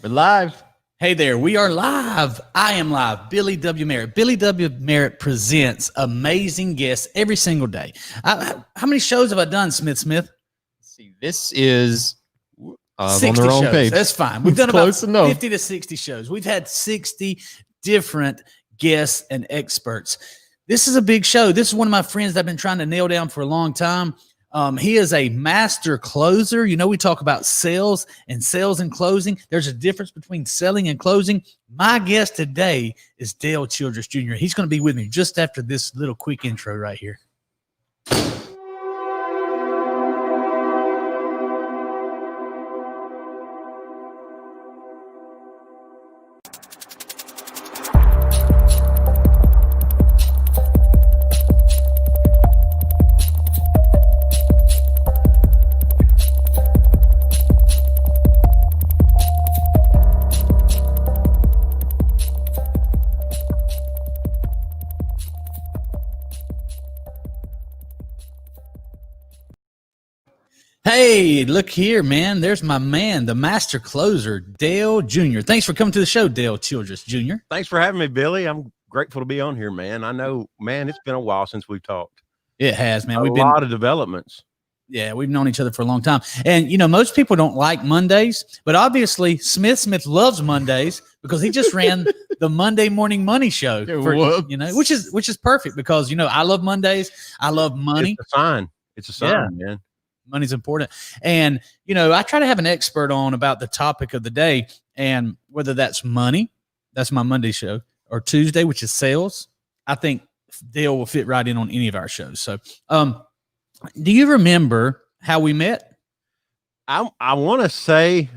We're live. Hey there, we are live. I am live. Billy W. Merritt. Billy W. Merritt presents amazing guests every single day. How many shows have I done, Smith? Let's see, this is on 60 the wrong shows. page. That's fine. We've done Close about enough. 50 to 60 shows. We've had 60 different guests and experts. This is a big show. This is one of my friends that I've been trying to nail down for a long time. He is a master closer. You know, we talk about sales and closing. There's a difference between selling and closing. My guest today is Dale Childress Jr. He's going to be with me just after this little quick intro right here. Hey, look here, man. There's my man, the master closer, Dale Jr. Thanks for coming to the show, Dale Childress Jr. Thanks for having me, Billy. I'm grateful to be on here, man. I know, man, it's been a while since we've talked. It has, man. We've been a lot of developments. Yeah, we've known each other for a long time. And, you know, most people don't like Mondays, but obviously Smith loves Mondays because he just ran the Monday Morning Money Show, you know, which is perfect because, you know, I love Mondays. I love money. It's a sign. It's a sign, man. Money's important. And, you know, I try to have an expert on about the topic of the day, and whether that's money, that's my Monday show, or Tuesday, which is sales. I think Dale will fit right in on any of our shows. So, do you remember how we met? I want to say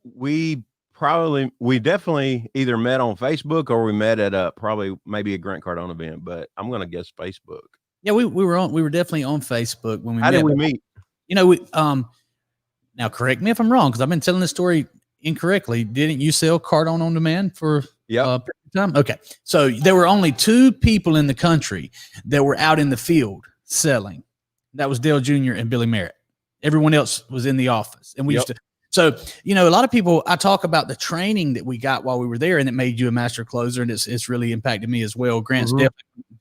we definitely either met on Facebook or we met at maybe a Grant Cardone event, but I'm going to guess Facebook. Yeah, we were definitely on Facebook when we met. How did we meet? You know, now correct me if I'm wrong, because I've been telling this story incorrectly. Didn't you sell Cardone on demand for time? Okay. So there were only two people in the country that were out in the field selling. That was Dale Jr. and Billy Merritt. Everyone else was in the office. And we used to. So, you know, a lot of people, I talk about the training that we got while we were there, and it made you a master closer, and it's really impacted me as well. Grant's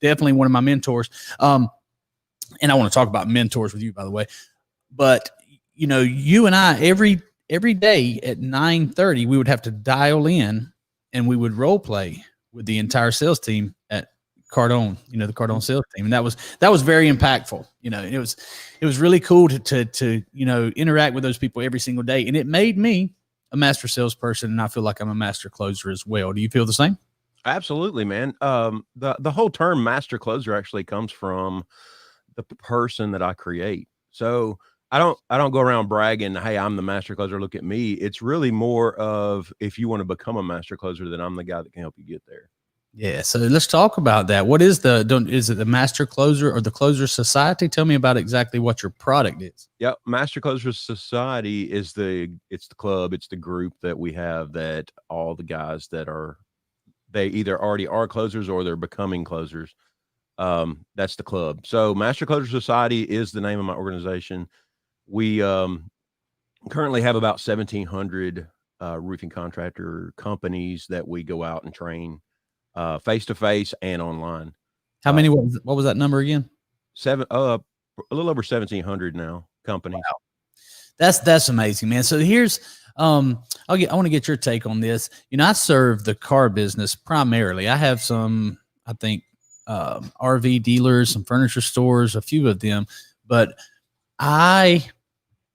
definitely one of my mentors. And I want to talk about mentors with you, by the way. But, you know, you and I, every day at 9:30, we would have to dial in and we would role play with the entire sales team at Cardone, you know, the Cardone sales team. And that was very impactful. You know, it was really cool to, you know, interact with those people every single day. And it made me a master salesperson. And I feel like I'm a master closer as well. Do you feel the same? Absolutely, man. The whole term master closer actually comes from the person that I create. So I don't go around bragging, hey, I'm the master closer, look at me. It's really more of, if you want to become a master closer, then I'm the guy that can help you get there. Yeah. So let's talk about that. What is is it the Master Closer or the Closer Society? Tell me about exactly what your product is. Yep. Master Closer Society is it's the club. It's the group that we have, that all the guys that they either already are closers or they're becoming closers. That's the club. So Master Closer Society is the name of my organization. We currently have about 1,700 roofing contractor companies that we go out and train face-to-face and online. How many? What was that number again? A little over 1,700 now companies. Wow. That's amazing, man. So here's I want to get your take on this. You know, I serve the car business primarily. I have some, I think, RV dealers, some furniture stores, a few of them, but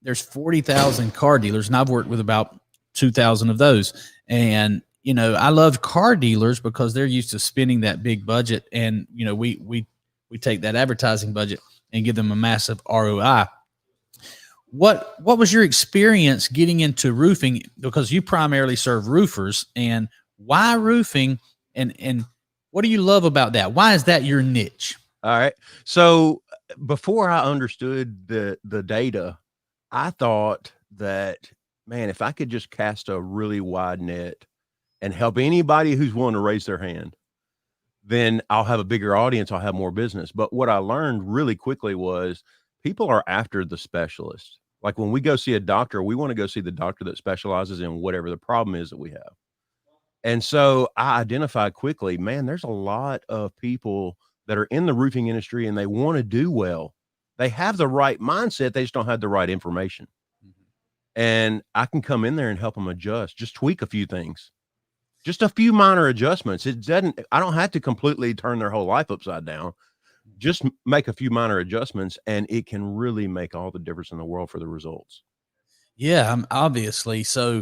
there's 40,000 car dealers, and I've worked with about 2,000 of those. And, you know, I love car dealers because they're used to spending that big budget. And, you know, we take that advertising budget and give them a massive ROI. What was your experience getting into roofing? Because you primarily serve roofers, and why roofing, and what do you love about that? Why is that your niche? All right. So before I understood the data, I thought that, man, if I could just cast a really wide net and help anybody who's willing to raise their hand, then I'll have a bigger audience. I'll have more business. But what I learned really quickly was people are after the specialist. Like when we go see a doctor, we want to go see the doctor that specializes in whatever the problem is that we have. And so I identified quickly, man, there's a lot of people that are in the roofing industry and they want to do well. They have the right mindset. They just don't have the right information. And I can come in there and help them adjust, just tweak a few things, just a few minor adjustments. I don't have to completely turn their whole life upside down. Just make a few minor adjustments and it can really make all the difference in the world for the results. Yeah, obviously. So,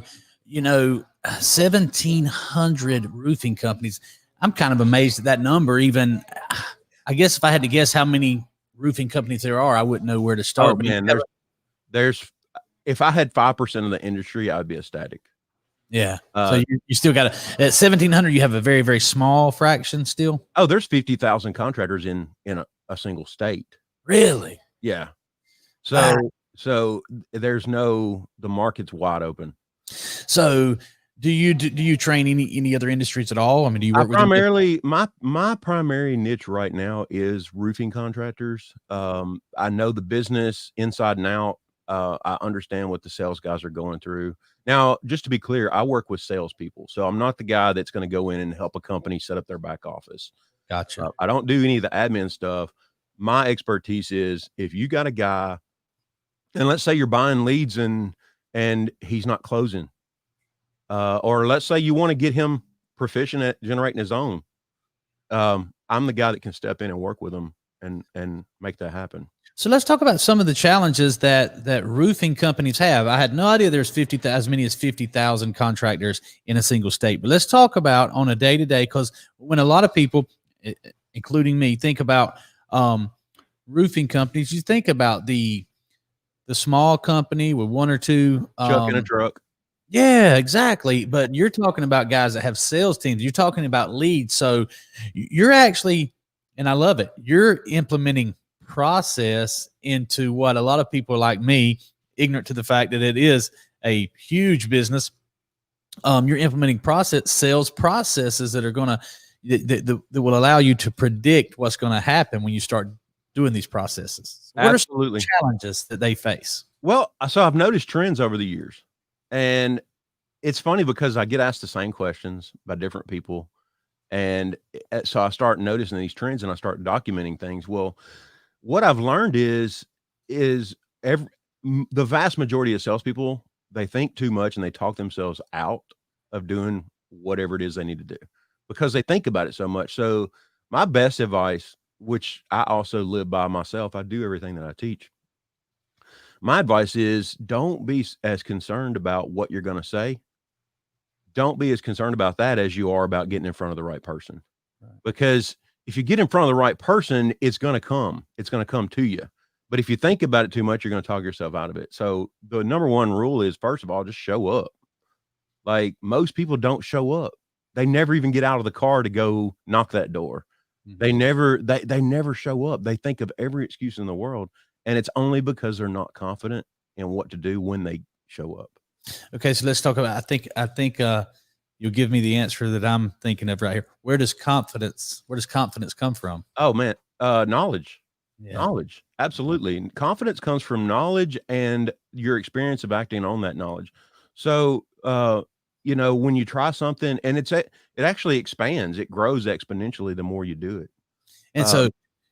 1,700 roofing companies. I'm kind of amazed at that number. Even, I guess if I had to guess how many roofing companies there are, I wouldn't know where to start. Oh, man, there's if I had 5% of the industry, I'd be ecstatic. Yeah. So you still got at 1,700, you have a very, very small fraction still. Oh, there's 50,000 contractors in a single state. Really? Yeah. So there's the market's wide open. So do you train any other industries at all? I mean, do you work with primarily my primary niche right now is roofing contractors. I know the business inside and out. I understand what the sales guys are going through. Now, just to be clear, I work with salespeople. So I'm not the guy that's going to go in and help a company set up their back office. Gotcha. I don't do any of the admin stuff. My expertise is if you got a guy, and let's say you're buying leads and he's not closing, or let's say you want to get him proficient at generating his own. I'm the guy that can step in and work with him and make that happen. So let's talk about some of the challenges that roofing companies have. I had no idea there's as many as 50,000 contractors in a single state. But let's talk about on a day-to-day, because when a lot of people, including me, think about roofing companies, you think about the small company with one or two truck in a truck. Yeah, exactly. But you're talking about guys that have sales teams. You're talking about leads. So you're actually, and I love it, you're implementing process into what a lot of people like me, ignorant to the fact that it is a huge business. You're implementing sales processes that are going to, that will allow you to predict what's going to happen when you start doing these processes. What Absolutely. are some challenges that they face? Well, so I've noticed trends over the years, and it's funny because I get asked the same questions by different people. And so I start noticing these trends and I start documenting things. Well, what I've learned is the vast majority of salespeople, they think too much and they talk themselves out of doing whatever it is they need to do because they think about it so much. So my best advice, which I also live by myself, I do everything that I teach. My advice is don't be as concerned about what you're going to say. Don't be as concerned about that as you are about getting in front of the right person. Right. Because if you get in front of the right person, it's going to come to you. But if you think about it too much, you're going to talk yourself out of it. So the number one rule is, first of all, just show up. Like most people don't show up. They never even get out of the car to go knock that door. Mm-hmm. They never show up. They think of every excuse in the world. And it's only because they're not confident in what to do when they show up. Okay. So let's talk about, I think you'll give me the answer that I'm thinking of right here. Where does confidence come from? Oh man. Knowledge. Yeah. Knowledge. Absolutely. Confidence comes from knowledge and your experience of acting on that knowledge. So, when you try something and it actually expands, it grows exponentially the more you do it. And so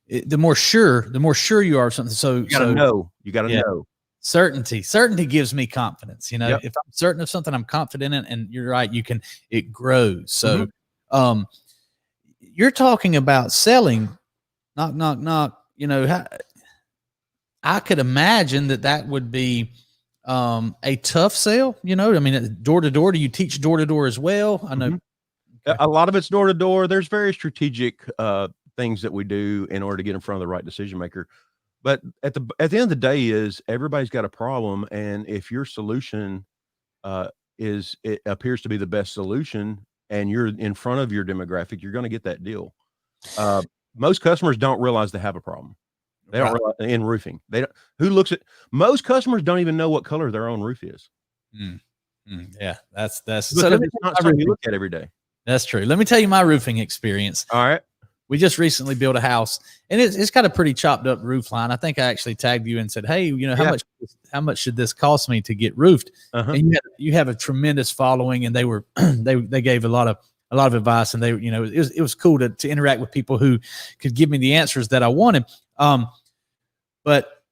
the more sure you are of something. So you gotta know. Certainty gives me confidence. If I'm certain of something, I'm confident in it, and you're right. It grows. So, you're talking about selling, knock. I could imagine that would be a tough sale. Door to door. Do you teach door to door as well? I know. Okay. A lot of it's door to door. There's very strategic things that we do in order to get in front of the right decision maker. But at the end of the day is everybody's got a problem. And if your solution it appears to be the best solution and you're in front of your demographic, you're going to get that deal. Most customers don't realize they have a problem. They don't realize in roofing. Most customers don't even know what color their own roof is. Yeah, that's so it's not something you look at every day. That's true. Let me tell you my roofing experience. All right. we just recently built a house, and it's got a pretty chopped up roof line. I think I actually tagged you and said, hey, you know, how much should this cost me to get roofed? And you have a tremendous following, and they were they gave a lot of advice, and they, you know, it was cool to interact with people who could give me the answers that I wanted. But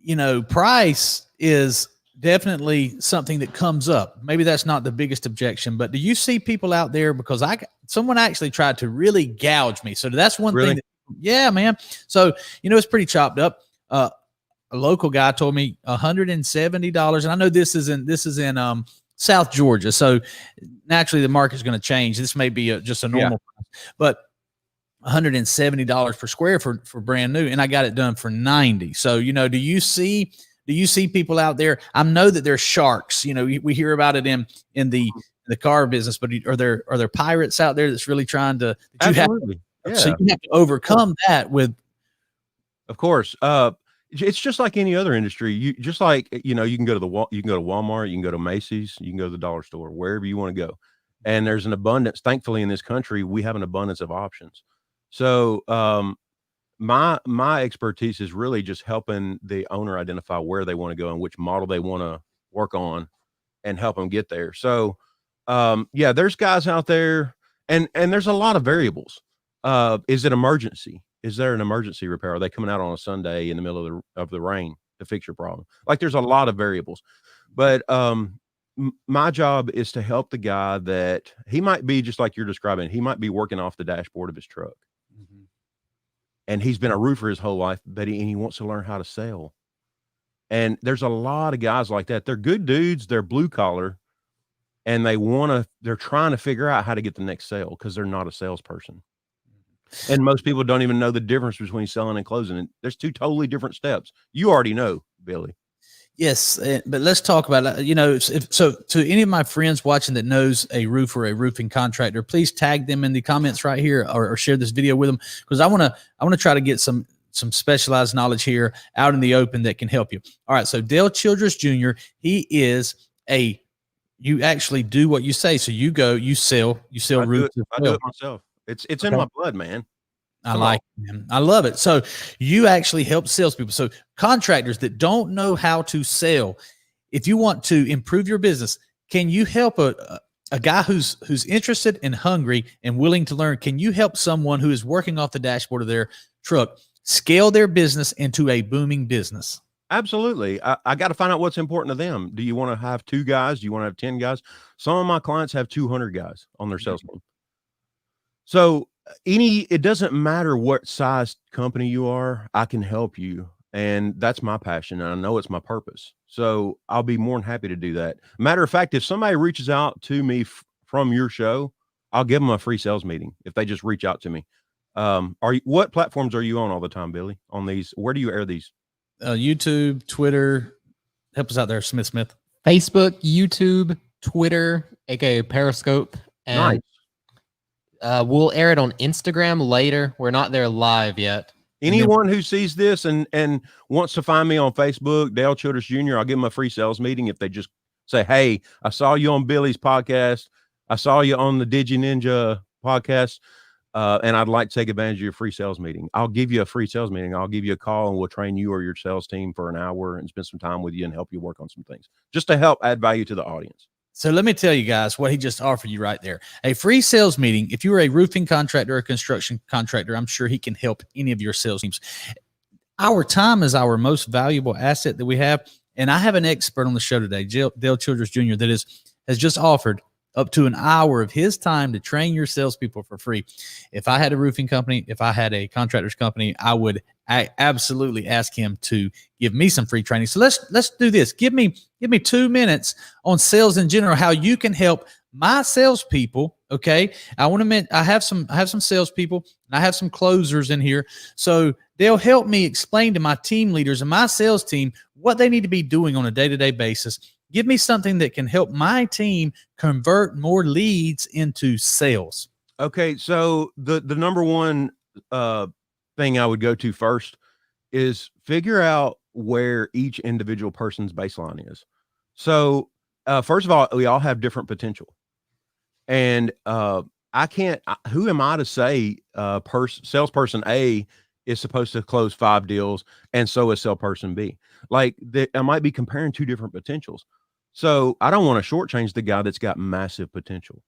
you know, price is definitely something that comes up. Maybe that's not the biggest objection, but do you see people out there? Because someone actually tried to really gouge me. So that's one thing. Yeah, man. So, you know, it's pretty chopped up. A local guy told me $170. And I know this is in South Georgia. So naturally the market's going to change. This may be just a normal price, but $170 per square for brand new. And I got it done for 90. So, you know, do you see people out there? I know that there's sharks, you know, we hear about it in the car business, but are there pirates out there that's really trying to, Absolutely. So you have to overcome that with, of course. It's just like any other industry. You just like, you know, you can go to Walmart, you can go to Macy's, you can go to the dollar store, wherever you want to go. And there's an abundance. Thankfully in this country, we have an abundance of options. So, my expertise is really just helping the owner identify where they want to go and which model they want to work on and help them get there. So, yeah, there's guys out there and there's a lot of variables. Is it emergency? Is there an emergency repair? Are they coming out on a Sunday in the middle of the rain to fix your problem? Like there's a lot of variables, but, my job is to help the guy that he might be just like you're describing. He might be working off the dashboard of his truck. And he's been a roofer his whole life, but he wants to learn how to sell. And there's a lot of guys like that. They're good dudes. They're blue collar, and they're trying to figure out how to get the next sale because they're not a salesperson. And most people don't even know the difference between selling and closing. And there's two totally different steps. You already know, Billy. Yes, but let's talk about, you know, so to any of my friends watching that knows a roofer, a roofing contractor, please tag them in the comments right here or share this video with them, because I want to try to get some specialized knowledge here out in the open that can help you. All right, so Dale Childress Jr., you actually do what you say. So you sell roofs. I do it myself. It's in my blood, man. I love it. So you actually help salespeople. So contractors that don't know how to sell, if you want to improve your business, can you help a guy who's interested and hungry and willing to learn? Can you help someone who is working off the dashboard of their truck scale their business into a booming business? Absolutely. I got to find out what's important to them. Do you want to have 2 guys? Do you want to have 10 guys? Some of my clients have 200 guys on their sales team. So it doesn't matter what size company you are, I can help you. And that's my passion. And I know it's my purpose. So I'll be more than happy to do that. Matter of fact, if somebody reaches out to me from your show, I'll give them a free sales meeting if they just reach out to me. What platforms are you on all the time, Billy? On these, where do you air these? YouTube, Twitter. Help us out there, Smith. Facebook, YouTube, Twitter, aka Periscope, and nice. We'll air it on Instagram later. We're not there live yet. Anyone who sees this and wants to find me on Facebook, Dale Childress Jr., I'll give them a free sales meeting if they just say, hey, I saw you on Billy's podcast. I saw you on the DigiNinja podcast. And I'd like to take advantage of your free sales meeting. I'll give you a free sales meeting. I'll give you a call and we'll train you or your sales team for an hour and spend some time with you and help you work on some things just to help add value to the audience. So let me tell you guys what he just offered you right there. A free sales meeting. If you are a roofing contractor or a construction contractor, I'm sure he can help any of your sales teams. Our time is our most valuable asset that we have. And I have an expert on the show today, Dale Childress Jr., that has just offered up to an hour of his time to train your salespeople for free. If I had a roofing company, if I had a contractor's company, I absolutely ask him to give me some free training. So let's do this. Give me 2 minutes on sales in general, how you can help my salespeople. Okay. I have some salespeople and I have some closers in here. So they'll help me explain to my team leaders and my sales team what they need to be doing on a day-to-day basis. Give me something that can help my team convert more leads into sales. Okay. So the number one thing I would go to first is figure out where each individual person's baseline is. So first of all, we all have different potential. And who am I to say salesperson A is supposed to close 5 deals and so is salesperson B? Like I might be comparing 2 different potentials. So I don't want to shortchange the guy that's got massive potential.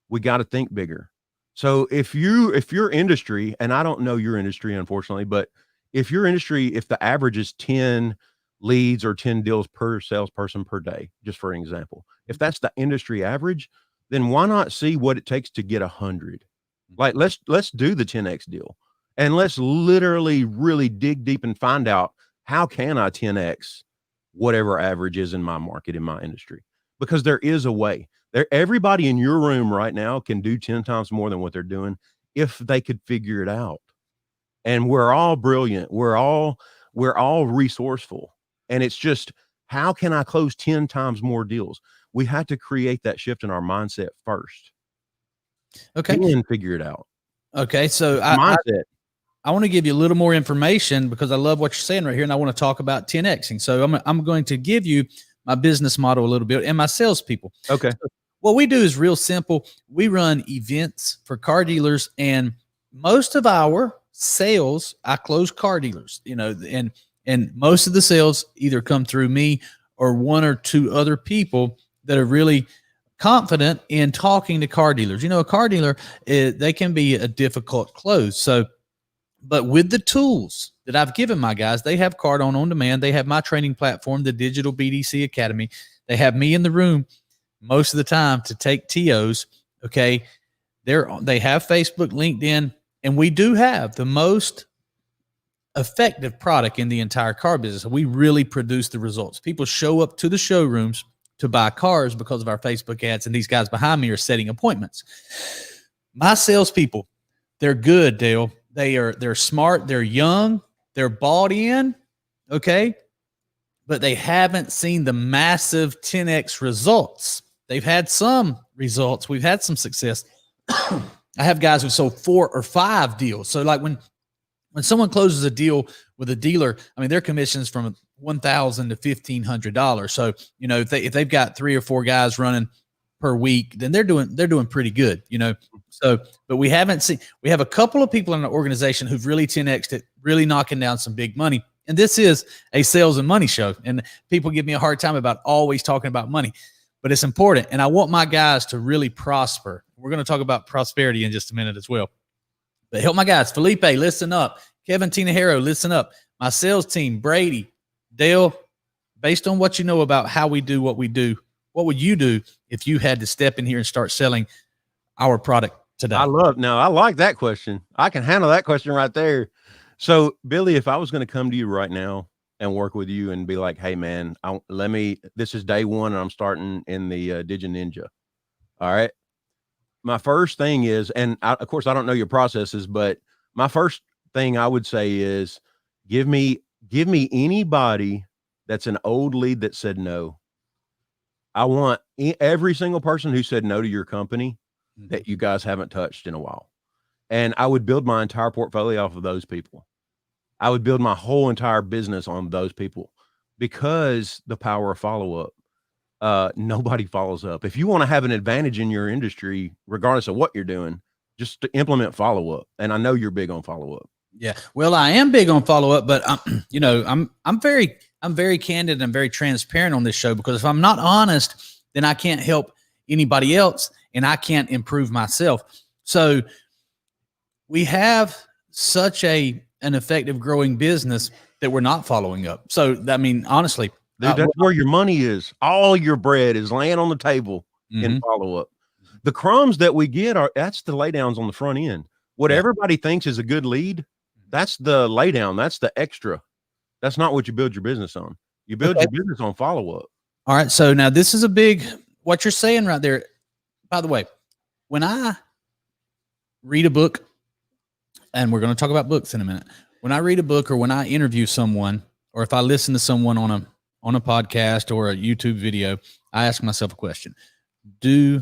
We got to think bigger. So if your industry, and I don't know your industry, unfortunately, but if your industry, if the average is 10 leads or 10 deals per salesperson per day, just for an example, if that's the industry average, then why not see what it takes to get 100? Like, let's do the 10X deal, and let's literally really dig deep and find out, how can I 10X whatever average is in my market, in my industry? Because there is a way. Everybody in your room right now can do 10 times more than what they're doing if they could figure it out. And we're all brilliant. We're all resourceful. And it's just, how can I close 10 times more deals? We had to create that shift in our mindset first. Okay. And figure it out. Okay. So I want to give you a little more information because I love what you're saying right here. And I want to talk about 10Xing. So I'm going to give you my business model a little bit and my salespeople. Okay. So what we do is real simple. We run events for car dealers, and most of our sales, I close car dealers, and most of the sales either come through me or 1 or 2 other people that are really confident in talking to car dealers. A car dealer, they can be a difficult close. So, but with the tools that I've given my guys, they have Card on demand. They have my training platform, the Digital BDC Academy. They have me in the room most of the time to take TOs. Okay. They have Facebook, LinkedIn, and we do have the most effective product in the entire car business. We really produce the results. People show up to the showrooms to buy cars because of our Facebook ads, and these guys behind me are setting appointments. My salespeople, they're good, Dale. They're smart, they're young, they're bought in, okay? But they haven't seen the massive 10X results. They've had some results. We've had some success. I have guys who sold 4 or 5 deals. So like when someone closes a deal with a dealer, I mean, their commission's from $1,000 to $1,500. So, if they've got 3 or 4 guys running per week, then they're doing pretty good, So, but we have a couple of people in the organization who've really 10X'd it, really knocking down some big money. And this is a sales and money show. And people give me a hard time about always talking about money, but it's important. And I want my guys to really prosper. We're going to talk about prosperity in just a minute as well. But help my guys. Felipe, listen up. Kevin Tinajero, listen up. My sales team, Brady, Dale, based on what you know about how we do what we do, what would you do if you had to step in here and start selling our product today? I like that question. I can handle that question right there. So, Billy, if I was going to come to you right now and work with you and be like, hey, man, this is day 1 and I'm starting in the DigiNinja. All right. My first thing is, and of course, I don't know your processes, but my first thing I would say is give me anybody that's an old lead that said no. I want every single person who said no to your company that you guys haven't touched in a while. And I would build my entire portfolio off of those people. I would build my whole entire business on those people, because the power of follow-up. Nobody follows up. If you want to have an advantage in your industry, regardless of what you're doing, just to implement follow-up. And I know you're big on follow-up. Yeah. Well, I am big on follow-up, but I'm very candid and very transparent on this show, because if I'm not honest, then I can't help anybody else and I can't improve myself. So we have such an effective growing business that we're not following up. So, I mean, honestly, dude, that's where your money is. All your bread is laying on the table in follow-up. The crumbs that we get that's the laydowns on the front end. What everybody thinks is a good lead, that's the laydown. That's the extra. That's not what you build your business on. You build your business on follow-up. All right. So now this is what you're saying right there. By the way, when I read a book, and we're going to talk about books in a minute. When I read a book, or when I interview someone, or if I listen to someone on a podcast or a YouTube video, I ask myself a question. Does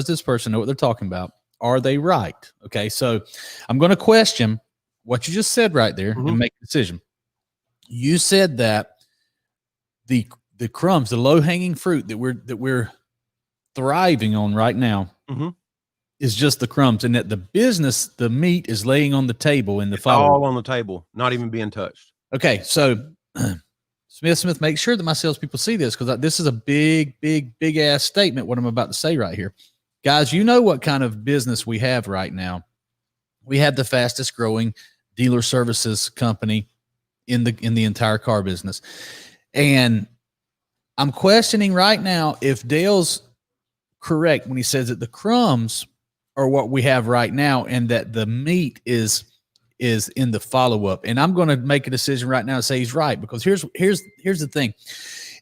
this person know what they're talking about? Are they right? Okay. So I'm going to question what you just said right there and make a decision. You said that the crumbs, the low hanging fruit that we're thriving on right now is just the crumbs, and that the business, the meat is laying on the table in the It's follow-up. all on the table, not even being touched. Okay, so Smith, make sure that my salespeople see this, because this is a big ass statement, what I'm about to say right here. Guys, you know what kind of business we have right now. We have the fastest growing dealer services company in the entire car business. And I'm questioning right now if Dale's correct when he says that the crumbs are what we have right now and that the meat is in the follow-up. And I'm going to make a decision right now and say he's right, because here's the thing.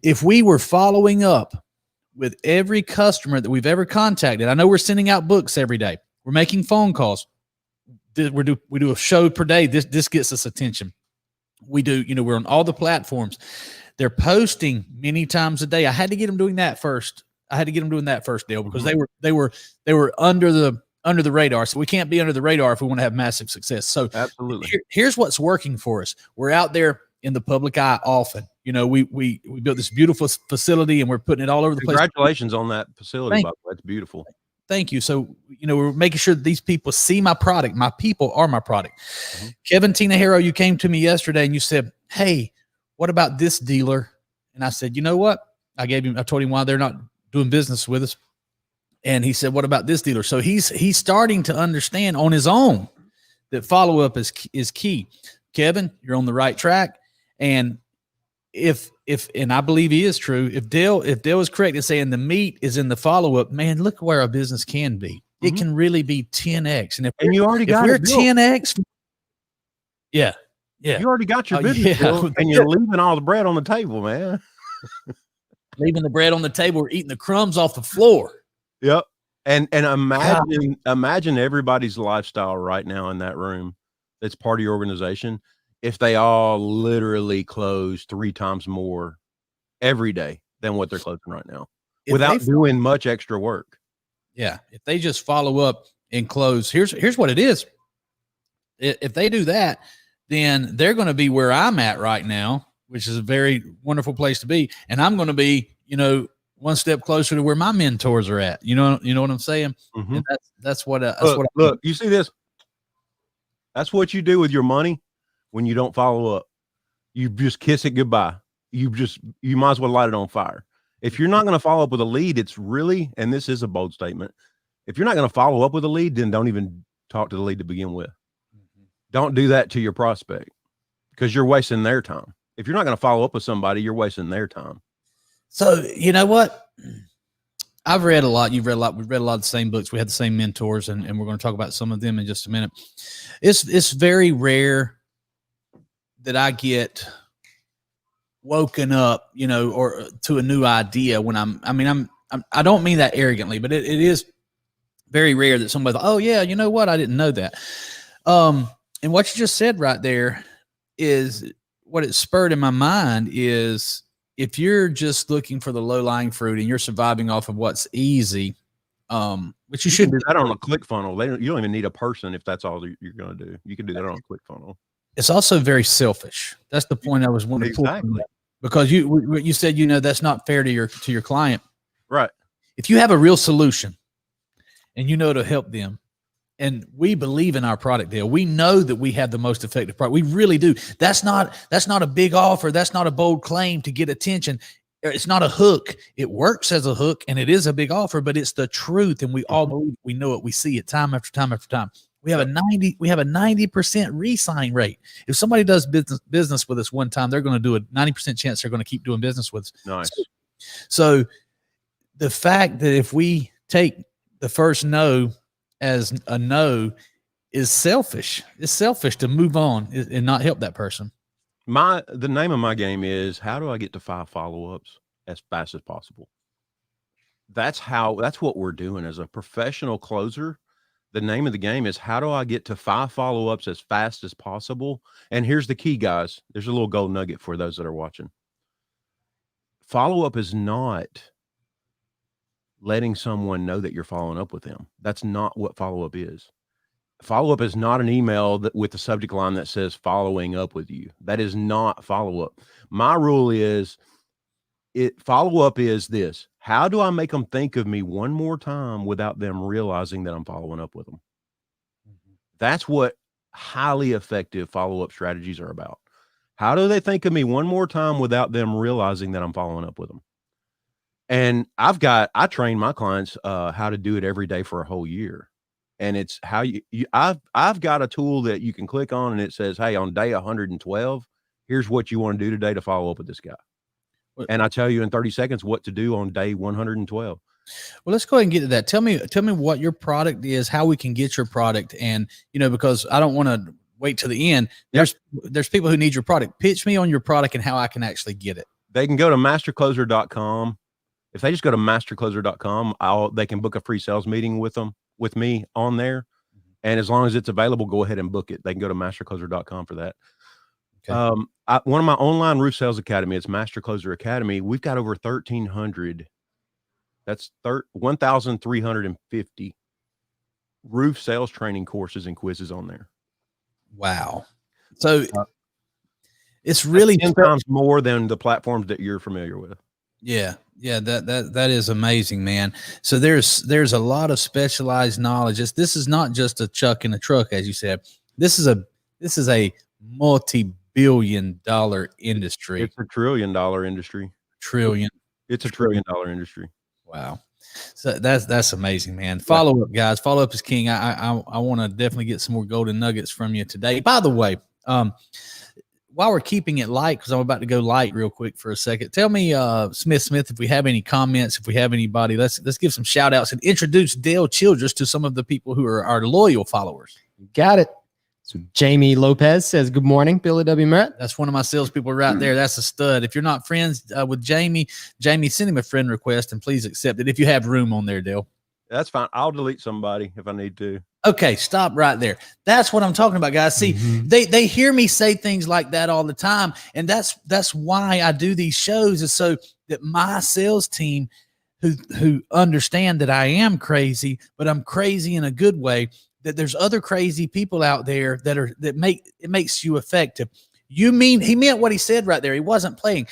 If we were following up with every customer that we've ever contacted, I know we're sending out books every day. We're making phone calls. We do a show per day. This gets us attention. We do, we're on all the platforms. They're posting many times a day. I had to get them doing that first. Dale, because they were under the radar. So we can't be under the radar if we want to have massive success. So absolutely, here's what's working for us. We're out there in the public eye often. We built this beautiful facility and we're putting it all over the place. Congratulations on that facility, by the way. It's beautiful. Thank you. So, we're making sure that these people see my product. My people are my product. Mm-hmm. Kevin Tinahero, you came to me yesterday and you said, hey, what about this dealer? And I said, you know what? I told him why they're not doing business with us. And he said, what about this dealer? So he's starting to understand on his own that follow-up is key. Kevin, you're on the right track. And and I believe he is true. If Dale is correct in saying the meat is in the follow-up, man, look where our business can be. Mm-hmm. It can really be 10X. And you already got it built. 10X. Yeah. You already got your business built, and you're leaving all the bread on the table, man. Leaving the bread on the table, we're eating the crumbs off the floor. Yep. And imagine everybody's lifestyle right now in that room that's part of your organization. If they all literally close 3 times more every day than what they're closing right now, without doing much extra work. Yeah. If they just follow up and close, here's what it is. If they do that, then they're going to be where I'm at right now, which is a very wonderful place to be. And I'm going to be, one step closer to where my mentors are at. You know what I'm saying? Mm-hmm. And that's what look, you see this? That's what you do with your money when you don't follow up. You just kiss it goodbye. You might as well light it on fire. If you're not going to follow up with a lead, it's really, and this is a bold statement, if you're not going to follow up with a lead, then don't even talk to the lead to begin with. Mm-hmm. Don't do that to your prospect, because you're wasting their time. If you're not going to follow up with somebody, you're wasting their time. So, you know what? I've read a lot. You've read a lot. We've read a lot of the same books. We had the same mentors, and we're going to talk about some of them in just a minute. It's very rare that I get woken up, or to a new idea when I don't mean that arrogantly, but it is very rare that somebody's like, oh yeah, you know what? I didn't know that. And what you just said right there is what it spurred in my mind is, if you're just looking for the low-lying fruit and you're surviving off of what's easy, which you should do that on a click funnel. You don't even need a person if that's all you're going to do. You can do that on a click funnel. It's also very selfish. That's the point I was wanting to pull, because you said, that's not fair to your client. Right. If you have a real solution and to help them, and we believe in our product, Dale, we know that we have the most effective product. We really do. That's not a big offer. That's not a bold claim to get attention. It's not a hook. It works as a hook, and it is a big offer, but it's the truth. And we all believe it. We know it. We see it time after time after time. We have a 90% re-sign rate. If somebody does business with us one time, they're going to do a 90% chance they're going to keep doing business with us. Nice. So the fact that if we take the first no as a no is selfish. It's selfish to move on and not help that person. The name of my game is, how do I get to 5 follow-ups as fast as possible? That's what we're doing as a professional closer. The name of the game is, how do I get to 5 follow-ups as fast as possible? And here's the key, guys. There's a little gold nugget for those that are watching. Follow-up is not letting someone know that you're following up with them. That's not what follow-up is. Follow-up is not an email with the subject line that says following up with you. That is not follow-up. My rule is, follow up is this: how do I make them think of me one more time without them realizing that I'm following up with them? That's what highly effective follow up strategies are about. How do they think of me one more time without them realizing that I'm following up with them? And I train my clients how to do it every day for a whole year. And it's how I've got a tool that you can click on and it says, hey, on day 112, here's what you want to do today to follow up with this guy. And I tell you in 30 seconds what to do on day 112. Well, let's go ahead and get to that. Tell me what your product is, how we can get your product. And, because I don't want to wait till the end. There's people who need your product. Pitch me on your product and how I can actually get it. They can go to mastercloser.com. If they just go to mastercloser.com, they can book a free sales meeting with me on there. And as long as it's available, go ahead and book it. They can go to mastercloser.com for that. Okay. One of my online roof sales academy, it's Master Closer Academy. We've got over 1,300. That's 1,350 roof sales training courses and quizzes on there. Wow. So it's really 10 times more than the platforms that you're familiar with. Yeah. That is amazing, man. So there's a lot of specialized knowledge. This is not just a chuck in a truck, as you said. This is a multi-billion-dollar industry. It's a $1 trillion industry. Trillion. It's a $1 trillion industry. Wow. So that's amazing, man. Follow up, guys. Follow up is king. I want to definitely get some more golden nuggets from you today. By the way, while we're keeping it light, because I'm about to go light real quick for a second, tell me, Smith, if we have any comments, if we have anybody, let's give some shout outs and introduce Dale Childress to some of the people who are our loyal followers. Got it. So Jamie Lopez says, good morning, Billy W. Merritt. That's one of my salespeople right there. That's a stud. If you're not friends with Jamie, send him a friend request and please accept it if you have room on there, Dale. That's fine. I'll delete somebody if I need to. Okay, stop right there. That's what I'm talking about, guys. See, they hear me say things like that all the time, and that's why I do these shows, is so that my sales team who understand that I am crazy, but I'm crazy in a good way, that there's other crazy people out there that makes you effective. He meant what he said right there. He wasn't playing.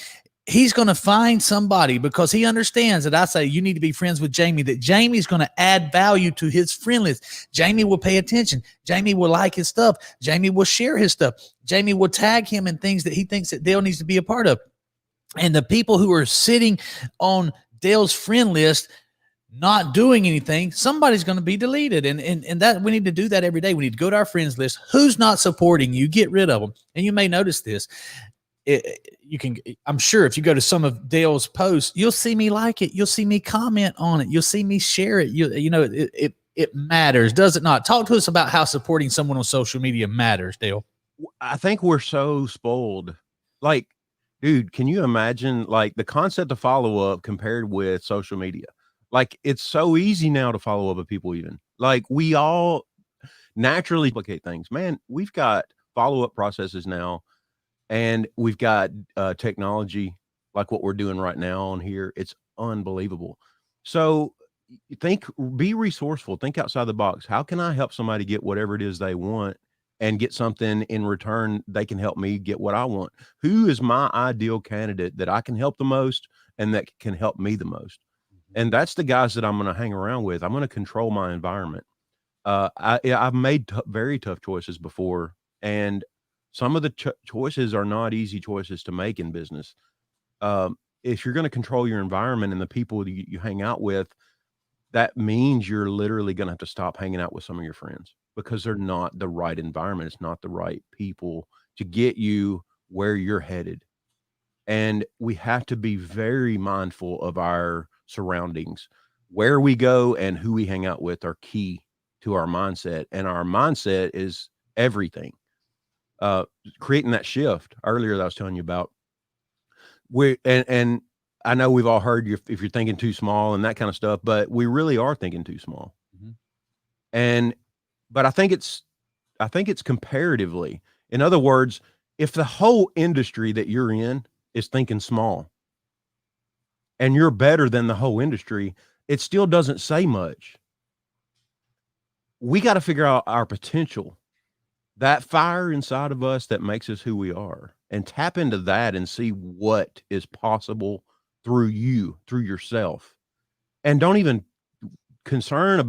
He's going to find somebody, because he understands that I say you need to be friends with Jamie, that Jamie's going to add value to his friend list. Jamie will pay attention. Jamie will like his stuff. Jamie will share his stuff. Jamie will tag him in things that he thinks that Dale needs to be a part of. And the people who are sitting on Dale's friend list not doing anything, somebody's going to be deleted. And that we need to do that every day. We need to go to our friends list. Who's not supporting you? Get rid of them. And you may notice this. I'm sure if you go to some of Dale's posts, you'll see me like it. You'll see me comment on it. You'll see me share it. It matters, does it not? Talk to us about how supporting someone on social media matters, Dale. I think we're so spoiled. Like, dude, can you imagine like the concept of follow up compared with social media? Like, it's so easy now to follow up with people. Even like we all naturally duplicate things, man. We've got follow-up processes now, and we've got technology like what we're doing right now on here. It's unbelievable. So be resourceful, think outside the box. How can I help somebody get whatever it is they want and get something in return? They can help me get what I want. Who is my ideal candidate that I can help the most and that can help me the most? And that's the guys that I'm going to hang around with. I'm going to control my environment. I've made very tough choices before, and some of the choices are not easy choices to make in business. If you're going to control your environment and the people you hang out with, that means you're literally going to have to stop hanging out with some of your friends because they're not the right environment. It's not the right people to get you where you're headed. And we have to be very mindful of our surroundings. Where we go and who we hang out with are key to our mindset, and our mindset is everything. Creating that shift earlier that I was telling you about, and I know we've all heard if you're thinking too small and that kind of stuff, but we really are thinking too small. But I think it's comparatively. In other words, if the whole industry that you're in is thinking small and you're better than the whole industry, it still doesn't say much. We got to figure out our potential, that fire inside of us that makes us who we are, and tap into that and see what is possible through yourself. And don't concern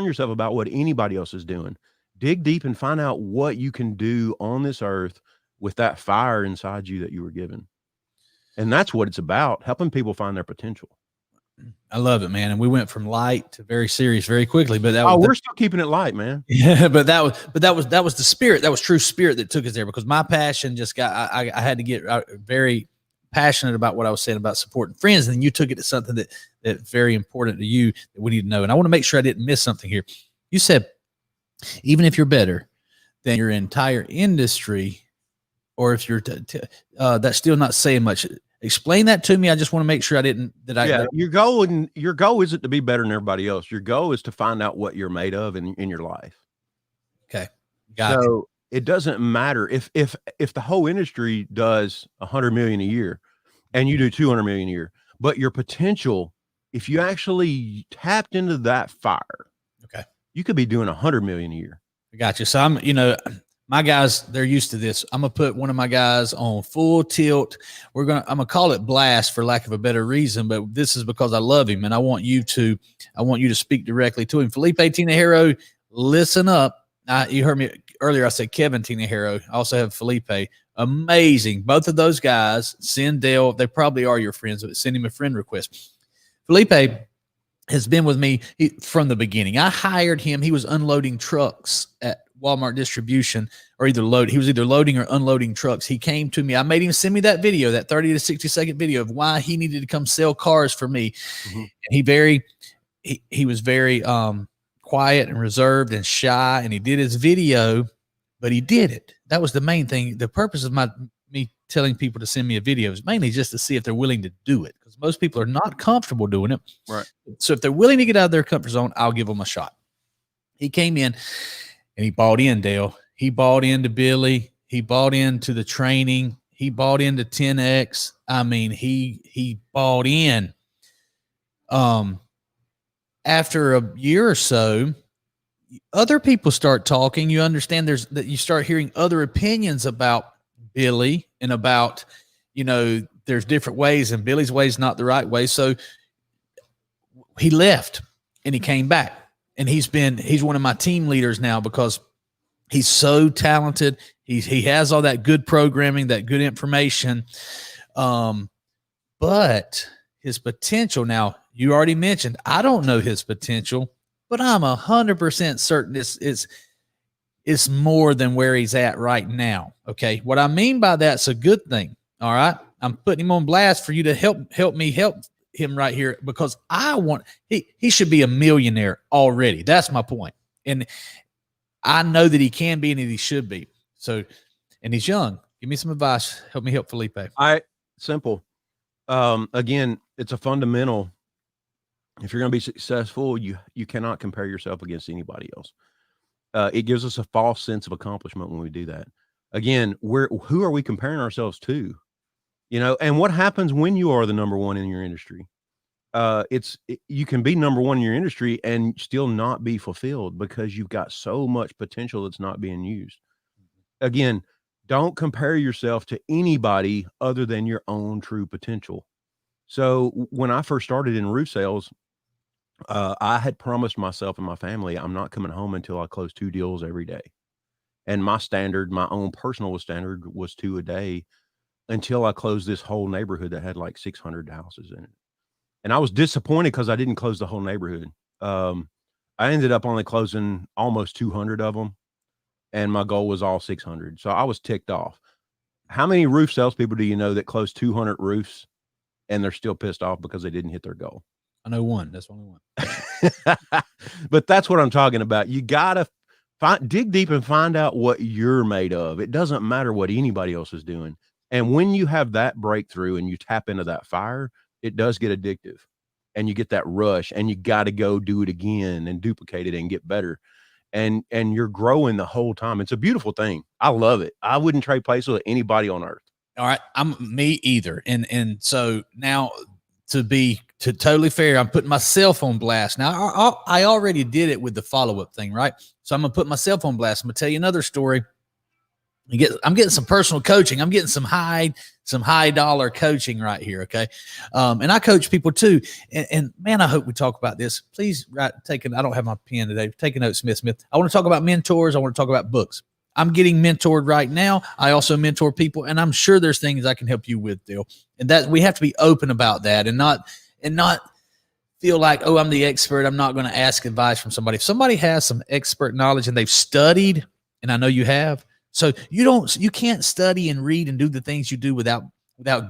yourself about what anybody else is doing. Dig deep and find out what you can do on this earth with that fire inside you that you were given. And that's what it's about, helping people find their potential. I love it, man. And we went from light to very serious very quickly, but we're still keeping it light, man. Yeah, but that was the spirit. That was true spirit that took us there, because my passion just got, I had to get very passionate about what I was saying about supporting friends. And you took it to something that's very important to you that we need to know. And I want to make sure I didn't miss something here. You said, even if you're better than your entire industry, or if you're, that's still not saying much. Explain that to me. I just want to make sure your goal isn't to be better than everybody else. Your goal is to find out what you're made of in your life. Okay. So it doesn't matter if the whole industry does 100 million a year and you do 200 million a year, but your potential, if you actually tapped into that fire, okay, you could be doing 100 million a year. I got you. So my guys, they're used to this. I'm going to put one of my guys on full tilt. I'm going to call it blast for lack of a better reason, but this is because I love him and I want you to speak directly to him. Felipe Tinajero, listen up. You heard me earlier. I said Kevin Tinajero. I also have Felipe. Amazing. Both of those guys, send Dale. They probably are your friends, but send him a friend request. Felipe has been with me from the beginning. I hired him. He was unloading trucks at Walmart distribution, or he was either loading or unloading trucks. He came to me. I made him send me that video, that 30 to 60 second video of why he needed to come sell cars for me. Mm-hmm. And he was very quiet and reserved and shy, and he did his video, but he did it. That was the main thing. The purpose of me telling people to send me a video is mainly just to see if they're willing to do it, because most people are not comfortable doing it. Right. So if they're willing to get out of their comfort zone, I'll give them a shot. He came in and he bought in, Dale. He bought into Billy. He bought into the training. He bought into 10X. I mean, he bought in. After a year or so, other people start talking. You understand that you start hearing other opinions about Billy and about, there's different ways, and Billy's way is not the right way. So he left and he came back, and he's one of my team leaders now because he's so talented. He has all that good programming, that good information. But his potential, now you already mentioned, I don't know his potential, but I'm 100% certain it's more than where he's at right now. Okay. What I mean by that's a good thing. All right. I'm putting him on blast for you to help me help him right here, because he should be a millionaire already. That's my point. And I know that he can be and that he should be. So, and he's young. Give me some advice. Help me help Felipe. Simple. Again, it's a fundamental. If you're going to be successful, you cannot compare yourself against anybody else. It gives us a false sense of accomplishment when we do that. Again, who are we comparing ourselves to? And what happens when you are the number one in your industry? You can be number one in your industry and still not be fulfilled because you've got so much potential that's not being used. Again, don't compare yourself to anybody other than your own true potential. So when I first started in roof sales, I had promised myself and my family, I'm not coming home until I close 2 deals every day. And my own personal standard was 2 a day until I closed this whole neighborhood that had like 600 houses in it. And I was disappointed because I didn't close the whole neighborhood. I ended up only closing almost 200 of them, and my goal was all 600. So I was ticked off. How many roof salespeople do you know that close 200 roofs and they're still pissed off because they didn't hit their goal? I know one. That's only one. But that's what I'm talking about. You gotta dig deep and find out what you're made of. It doesn't matter what anybody else is doing. And when you have that breakthrough and you tap into that fire, it does get addictive, and you get that rush, and you got to go do it again and duplicate it and get better. And you're growing the whole time. It's a beautiful thing. I love it. I wouldn't trade places with anybody on earth. All right. Me either. And so now to totally fair, I'm putting myself on blast. Now I already did it with the follow-up thing, right? So I'm going to put myself on blast. I'm going to tell you another story. I'm getting some personal coaching. I'm getting some high dollar coaching right here. Okay. And I coach people too. And man, I hope we talk about this. Please I don't have my pen today. Take a note, Smith. I want to talk about mentors. I want to talk about books. I'm getting mentored right now. I also mentor people, and I'm sure there's things I can help you with, Dale. And that we have to be open about that and not feel like, oh, I'm the expert. I'm not going to ask advice from somebody. If somebody has some expert knowledge and they've studied, and I know you have, so you can't study and read and do the things you do without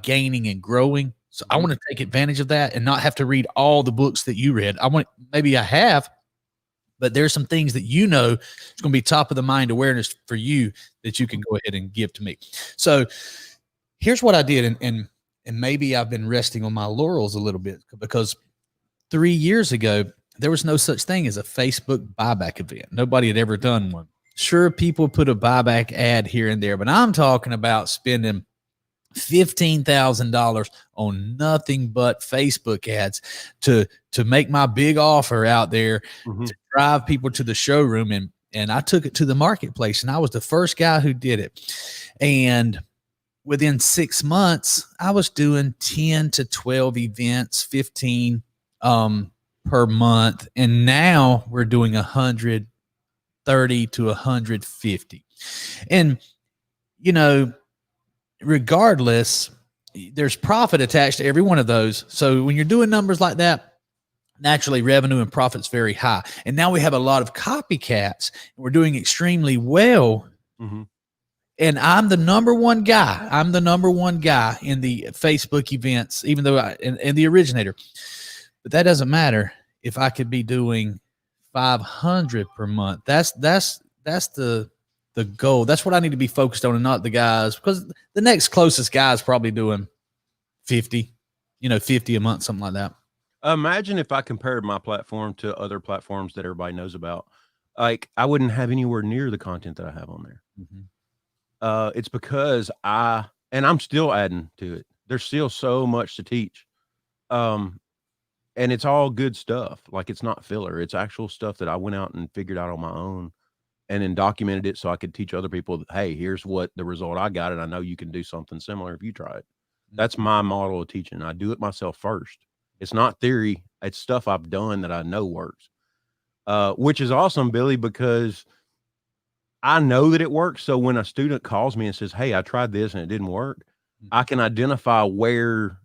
gaining and growing. So I want to take advantage of that and not have to read all the books that you read. Maybe I have, but there's some things that it's going to be top of the mind awareness for you that you can go ahead and give to me. So here's what I did. And maybe I've been resting on my laurels a little bit, because 3 years ago, there was no such thing as a Facebook buyback event. Nobody had ever done one. Sure, people put a buyback ad here and there, but I'm talking about spending $15,000 on nothing but Facebook ads to make my big offer out there, to drive people to the showroom. And I took it to the marketplace, and I was the first guy who did it. And within 6 months, I was doing 10 to 12 events, 15 per month. And now we're doing 130 to 150. And, regardless, there's profit attached to every one of those. So when you're doing numbers like that, naturally revenue and profit's very high. And now we have a lot of copycats. We're doing extremely well. And I'm the number one guy. I'm the number one guy in the Facebook events, even though and the originator. But that doesn't matter if I could be doing 500 per month. That's the goal. That's what I need to be focused on, and not the guys, because the next closest guy is probably doing 50 a month, something like that. Imagine if I compared my platform to other platforms that everybody knows about. Like, I wouldn't have anywhere near the content that I have on there. It's because I'm still adding to it. There's still so much to teach. And it's all good stuff. Like, it's not filler. It's actual stuff that I went out and figured out on my own, and then documented it so I could teach other people, hey, here's what the result I got. And I know you can do something similar if you try it. That's my model of teaching. I do it myself first. It's not theory. It's stuff I've done that I know works, which is awesome, Billy, because I know that it works. So when a student calls me and says, hey, I tried this and it didn't work, I can identify where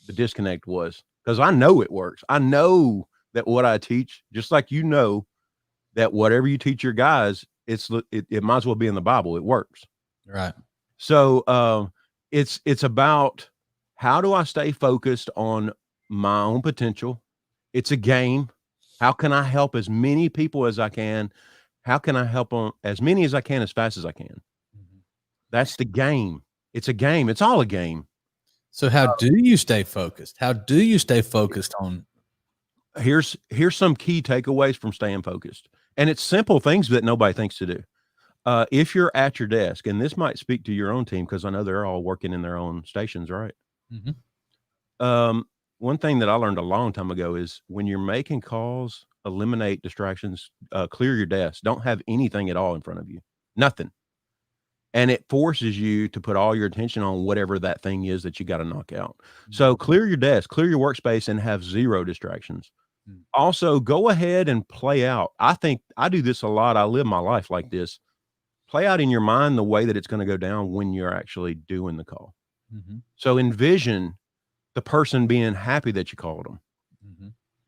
the disconnect was, because I know it works. I know that what I teach, just like that whatever you teach your guys, it might as well be in the Bible. It works. Right. So it's about, how do I stay focused on my own potential? It's a game. How can I help as many people as I can? How can I help on as many as I can as fast as I can? That's the game. It's a game. It's all a game. So how do you stay focused? How do you stay focused on? Here's some key takeaways from staying focused. And it's simple things that nobody thinks to do. If you're at your desk, and this might speak to your own team, because I know they're all working in their own stations, right? One thing that I learned a long time ago is, when you're making calls, eliminate distractions, clear your desk. Don't have anything at all in front of you. Nothing. And it forces you to put all your attention on whatever that thing is that you got to knock out. So clear your desk, clear your workspace, and have zero distractions. Also, go ahead and play out. I think I do this a lot. I live my life like this. Play out in your mind the way that it's going to go down when you're actually doing the call. So envision the person being happy that you called them.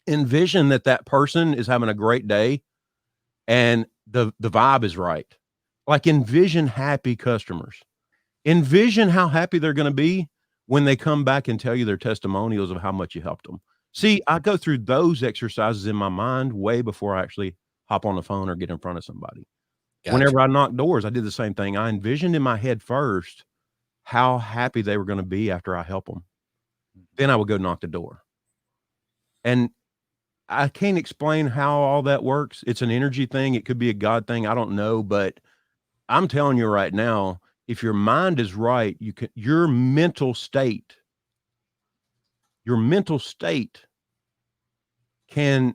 Envision that person is having a great day and the vibe is right. Like, envision happy customers. Envision how happy they're going to be when they come back and tell you their testimonials of how much you helped them. See, I go through those exercises in my mind way before I actually hop on the phone or get in front of somebody. Gotcha. Whenever I knock doors, I did the same thing. I envisioned in my head first how happy they were going to be after I help them. Then I would go knock the door. And I can't explain how all that works. It's an energy thing. It could be a God thing. I don't know, but I'm telling you right now, if your mind is right, your mental state can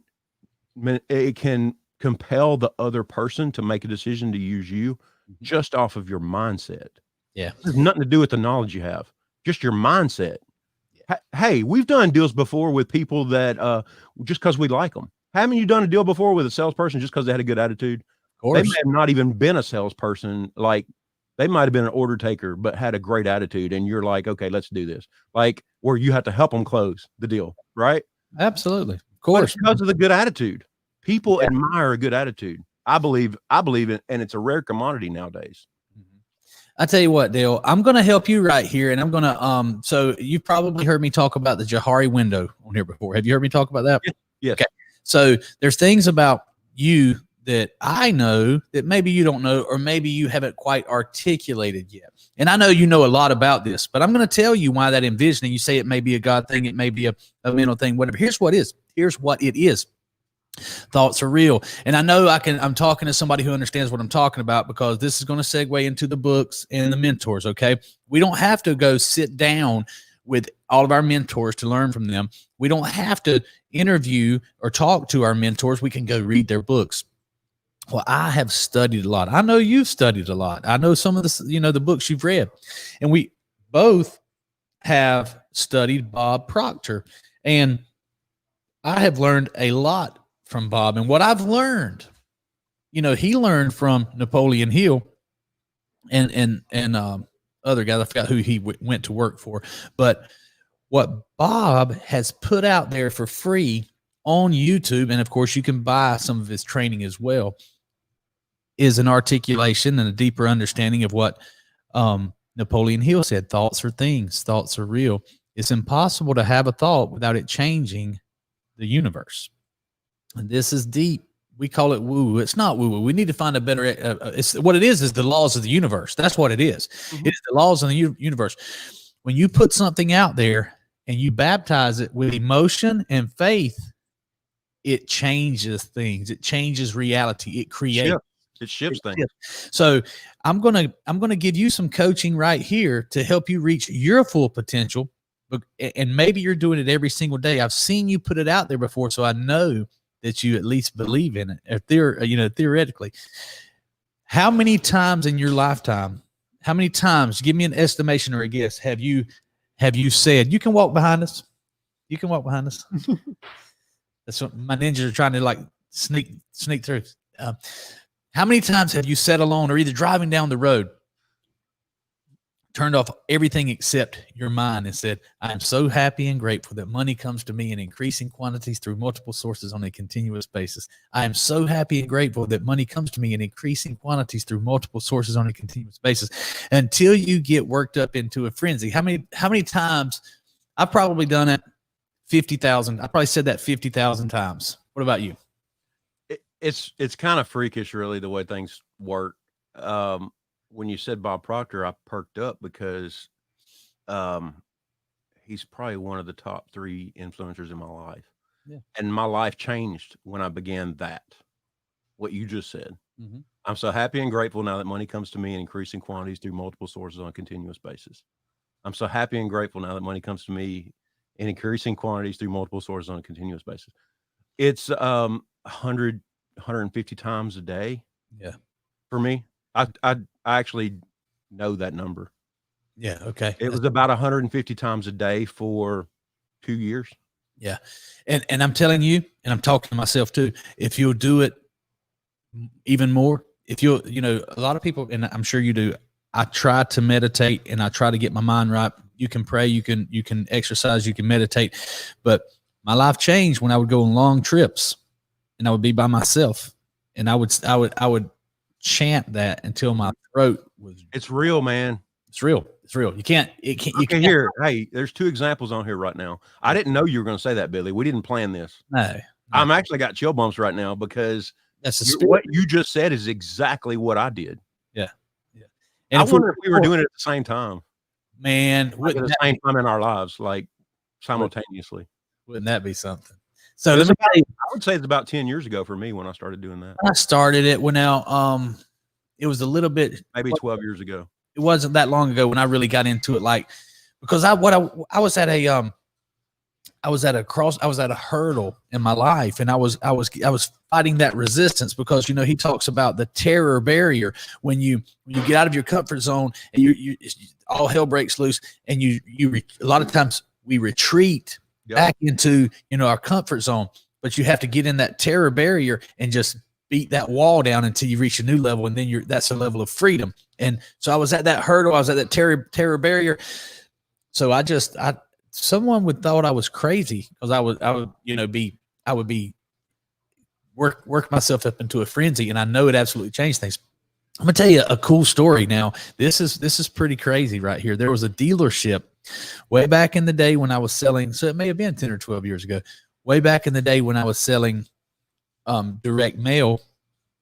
compel the other person to make a decision to use you just off of your mindset. Yeah. It has nothing to do with the knowledge you have, just your mindset. Hey, we've done deals before with people that just because we like them. Haven't you done a deal before with a salesperson just because they had a good attitude? Of course. They may have not even been a salesperson. Like they might have been an order taker, but had a great attitude. And you're like, okay, let's do this. Like where you have to help them close the deal, right? Absolutely. Of But course. it's because of the good attitude. People admire a good attitude. I believe it, and it's a rare commodity nowadays. I tell you what, Dale, I'm going to help you right here. And I'm going to, so you've probably heard me talk about the Johari window on here before. Have you heard me talk about that? Yes. Okay. So there's things about you that I know that maybe you don't know, or maybe you haven't quite articulated yet. And I know you know a lot about this, but I'm going to tell you why that envisioning, you say it may be a God thing, it may be a mental thing, whatever. Here's what it is. Thoughts are real. And I know I'm talking to somebody who understands what I'm talking about, because this is going to segue into the books and the mentors. Okay. We don't have to go sit down with all of our mentors to learn from them. We don't have to interview or talk to our mentors. We can go read their books. Well, I have studied a lot. I know you've studied a lot. I know some of the books you've read, and we both have studied Bob Proctor, and I have learned a lot from Bob. And what I've learned, he learned from Napoleon Hill and other guys. I forgot who he went to work for, but what Bob has put out there for free on YouTube, and of course you can buy some of his training as well, is an articulation and a deeper understanding of what Napoleon Hill said. Thoughts are things. Thoughts are real. It's impossible to have a thought without it changing the universe. And this is deep. We call it woo-woo. It's not woo-woo. We need to find a better, what it is the laws of the universe. That's what it is. Mm-hmm. It's the laws of the universe. When you put something out there and you baptize it with emotion and faith, it changes things. It changes reality. It creates. It shifts things. So I'm gonna give you some coaching right here to help you reach your full potential. And maybe you're doing it every single day. I've seen you put it out there before, so I know that you at least believe in it, theoretically. How many times in your lifetime, give me an estimation or a guess, have you said, you can walk behind us? You can walk behind us. That's what my ninjas are trying to like sneak through. How many times have you sat alone or either driving down the road, turned off everything except your mind and said, I am so happy and grateful that money comes to me in increasing quantities through multiple sources on a continuous basis. I am so happy and grateful that money comes to me in increasing quantities through multiple sources on a continuous basis, until you get worked up into a frenzy. How many times? I've probably done it 50,000. I probably said that 50,000 times. What about you? It's kind of freakish, really, the way things work. When you said Bob Proctor, I perked up because he's probably one of the top 3 influencers in my life. Yeah. And my life changed when I began what you just said. Mm-hmm. I'm so happy and grateful now that money comes to me in increasing quantities through multiple sources on a continuous basis. I'm so happy and grateful now that money comes to me in increasing quantities through multiple sources on a continuous basis. It's 150 times a day. Yeah. For me, I actually know that number. Yeah. Okay. It was about 150 times a day for 2 years. Yeah. And I'm telling you, and I'm talking to myself too, if you'll do it even more, if you'll, a lot of people, and I'm sure you do, I try to meditate and I try to get my mind right. You can pray, you can exercise, you can meditate, but my life changed when I would go on long trips and I would be by myself, and I would chant that until my throat was. It's real, man. It's real. You can't hear. Hey, there's 2 examples on here right now. I didn't know you were going to say that, Billy. We didn't plan this. No. I'm actually got chill bumps right now because that's what you just said is exactly what I did. Yeah. Yeah. And I wonder if we were doing it at the same time. Man, at the same time in our lives, like simultaneously. Wouldn't that be something? So I would say it's about 10 years ago for me when I started doing that. I started it when it was a little bit, maybe 12 years ago. It wasn't that long ago when I really got into it, because I was at I was at a hurdle in my life, and I was fighting that resistance because, you know, he talks about the terror barrier when you get out of your comfort zone and you all hell breaks loose, and a lot of times we retreat back into, you know, our comfort zone, but you have to get in that terror barrier and just beat that wall down until you reach a new level, and then that's a level of freedom. And so I was at that hurdle, I was at that terror barrier. So someone would thought I was crazy because I would work myself up into a frenzy, and I know it absolutely changed things. I'm gonna tell you a cool story now. This is pretty crazy right here. There was a dealership way back in the day when I was selling, so it may have been 10 or 12 years ago, way back in the day when I was selling direct mail.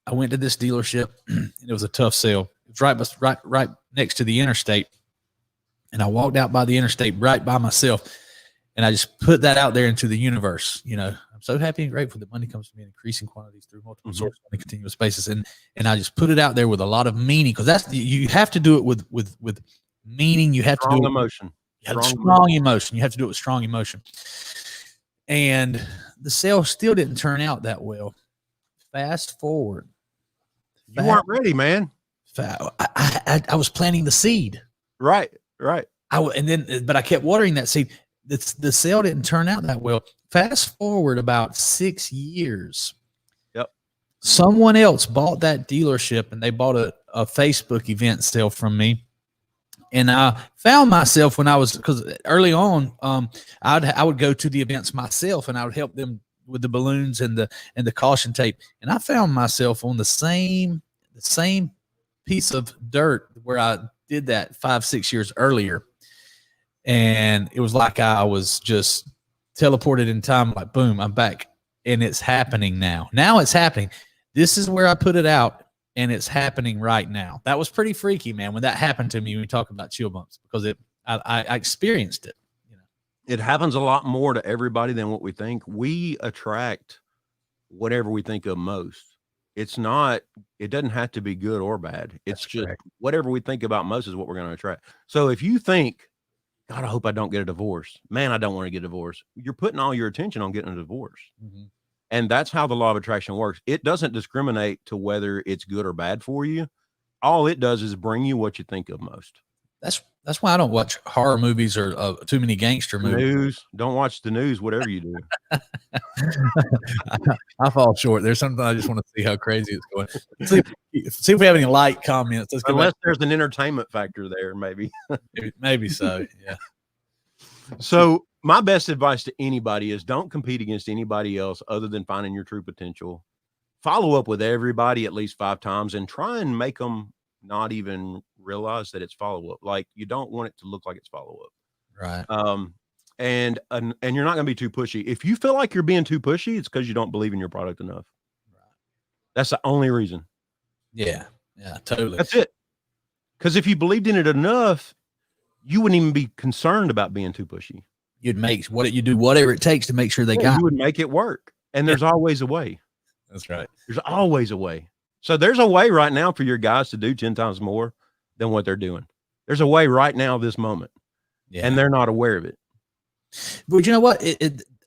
I went to this dealership and it was a tough sale. It was right next to the interstate. And I walked out by the interstate right by myself, and I just put that out there into the universe. You know, I'm so happy and grateful that money comes to me in increasing quantities through multiple sources on a continuous basis. And I just put it out there with a lot of meaning, because you have to do it with meaning. You have to do it emotion. Strong emotion. You have to do it with strong emotion. And the sale still didn't turn out that well. Fast forward. You weren't ready, man. I was planting the seed. Right. But I kept watering that seed. The sale didn't turn out that well. Fast forward about 6 years. Yep. Someone else bought that dealership, and they bought a Facebook event sale from me. And I found myself because early on, I would go to the events myself, and I would help them with the balloons and the caution tape. And I found myself on the same piece of dirt where I did that 5-6 years earlier. And it was like I was just teleported in time, like, boom, I'm back. And it's happening now. Now it's happening. This is where I put it out, and it's happening right now. That was pretty freaky, man, when that happened to me, when we talk about chill bumps, because I experienced it. You know, it happens a lot more to everybody than what we think. We attract whatever we think of most. It doesn't have to be good or bad. It's just whatever we think about most is what we're going to attract. So if you think, God, I hope I don't get a divorce. Man, I don't want to get a divorce. You're putting all your attention on getting a divorce. Mm-hmm. And that's how the law of attraction works. It doesn't discriminate to whether it's good or bad for you. All it does is bring you what you think of most. That's why I don't watch horror movies or too many gangster movies. News. Don't watch the news, whatever you do. I fall short. There's something I just want to see how crazy it's going. See if we have any light comments. Unless there's an entertainment factor there, maybe. Maybe so, yeah. So my best advice to anybody is don't compete against anybody else other than finding your true potential. Follow up with everybody at least 5 times and try and make them not even realize that it's follow-up. Like, you don't want it to look like it's follow-up. Right. And you're not going to be too pushy. If you feel like you're being too pushy, it's because you don't believe in your product enough. Right. That's the only reason. Yeah, totally. That's it. Because if you believed in it enough, you wouldn't even be concerned about being too pushy. You'd do whatever it takes to make sure you would make it work. And there's always a way. That's right. There's always a way. So there's a way right now for your guys to do 10 times more than what they're doing. There's a way right now, this moment. Yeah. And they're not aware of it. But you know what?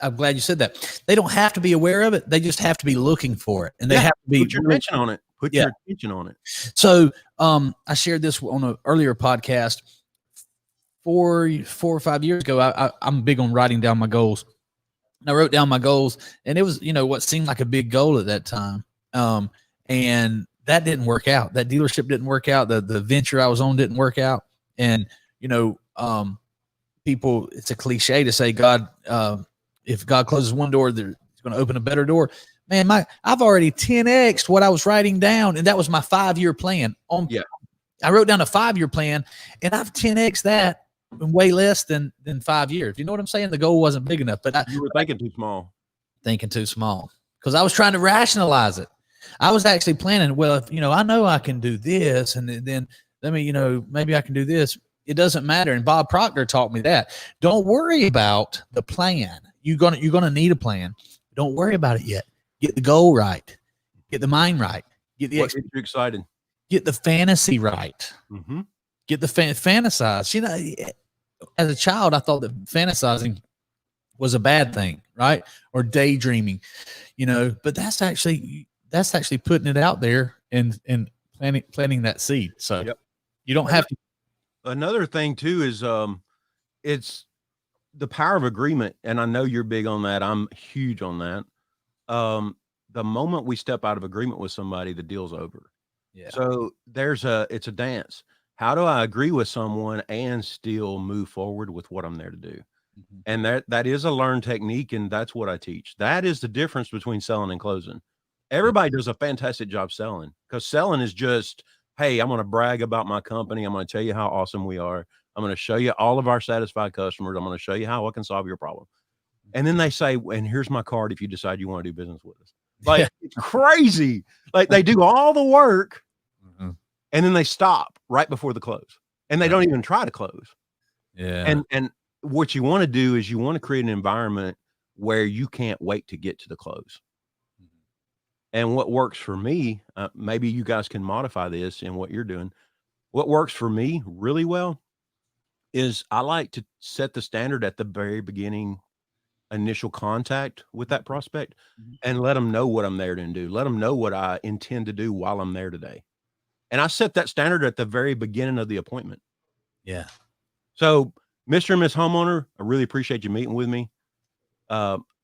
I'm glad you said that. They don't have to be aware of it. They just have to be looking for it. And they have to be. Put your attention on it. Put your attention on it. So I shared this on an earlier podcast 4 or 5 years ago. I'm big on writing down my goals. And I wrote down my goals, and it was, what seemed like a big goal at that time. And that didn't work out. That dealership didn't work out. The venture I was on didn't work out. And, people, it's a cliche to say if God closes one door, he's going to open a better door. Man, I've already 10x'd what I was writing down. And that was my 5-year plan. I wrote down a 5-year plan, and I've 10x'd that in way less than 5 years. You know what I'm saying? The goal wasn't big enough, but you were thinking too small. Because I was trying to rationalize it. I was actually planning, well, if, I know I can do this, and then let me, maybe I can do this. It doesn't matter. And Bob Proctor taught me that. Don't worry about the plan. You're gonna need a plan. Don't worry about it yet. Get the goal right. Get the mind right. Get the what gets you excited. Get the fantasy right. Mm-hmm. Get the fantasize. As a child, I thought that fantasizing was a bad thing, right? Or daydreaming, but that's actually putting it out there and planting that seed. So Yep. you don't have to. Another thing too is it's the power of agreement, and I know you're big on that. I'm huge on that. The moment we step out of agreement with somebody, the deal's over. Yeah. So it's a dance. How do I agree with someone and still move forward with what I'm there to do? Mm-hmm. And that is a learned technique, and that's what I teach. That is the difference between selling and closing. Everybody does a fantastic job selling, because selling is just, hey, I'm going to brag about my company. I'm going to tell you how awesome we are. I'm going to show you all of our satisfied customers. I'm going to show you how I can solve your problem. And then they say, and here's my card if you decide you want to do business with us. Like, it's crazy. Like, they do all the work, and then they stop right before the close, and they don't even try to close. Yeah. And what you want to do is you want to create an environment where you can't wait to get to the close. And what works for me, maybe you guys can modify this in what you're doing. What works for me really well is I like to set the standard at the very beginning, initial contact with that prospect, and let them know what I'm there to do. Let them know what I intend to do while I'm there today. And I set that standard at the very beginning of the appointment. Yeah. So, Mr. and Miss Homeowner, I really appreciate you meeting with me.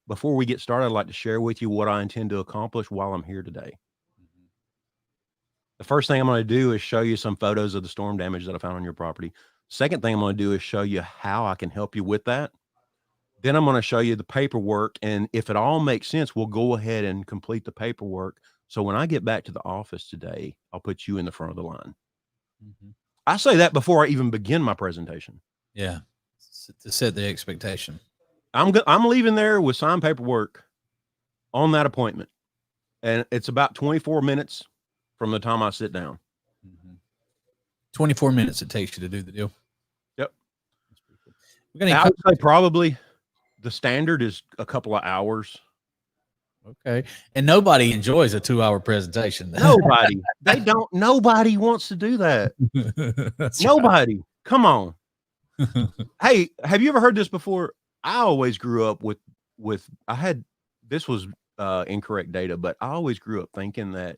Before we get started, I'd like to share with you what I intend to accomplish while I'm here today. The first thing I'm going to do is show you some photos of the storm damage that I found on your property. Second thing I'm going to do is show you how I can help you with that. Then I'm going to show you the paperwork. And if it all makes sense, we'll go ahead and complete the paperwork. So when I get back to the office today, I'll put you in the front of the line. I say that before I even begin my presentation. Yeah. To set the expectation. I'm leaving there with signed paperwork on that appointment. And it's about 24 minutes from the time I sit down. 24 minutes it takes you to do the deal. Yep. I would say probably the standard is a couple of hours. Okay. And nobody enjoys a 2-hour presentation. Nobody. Nobody wants to do that. Nobody. Right. Come on. Hey, have you ever heard this before? I always grew up with this was incorrect data, but I always grew up thinking that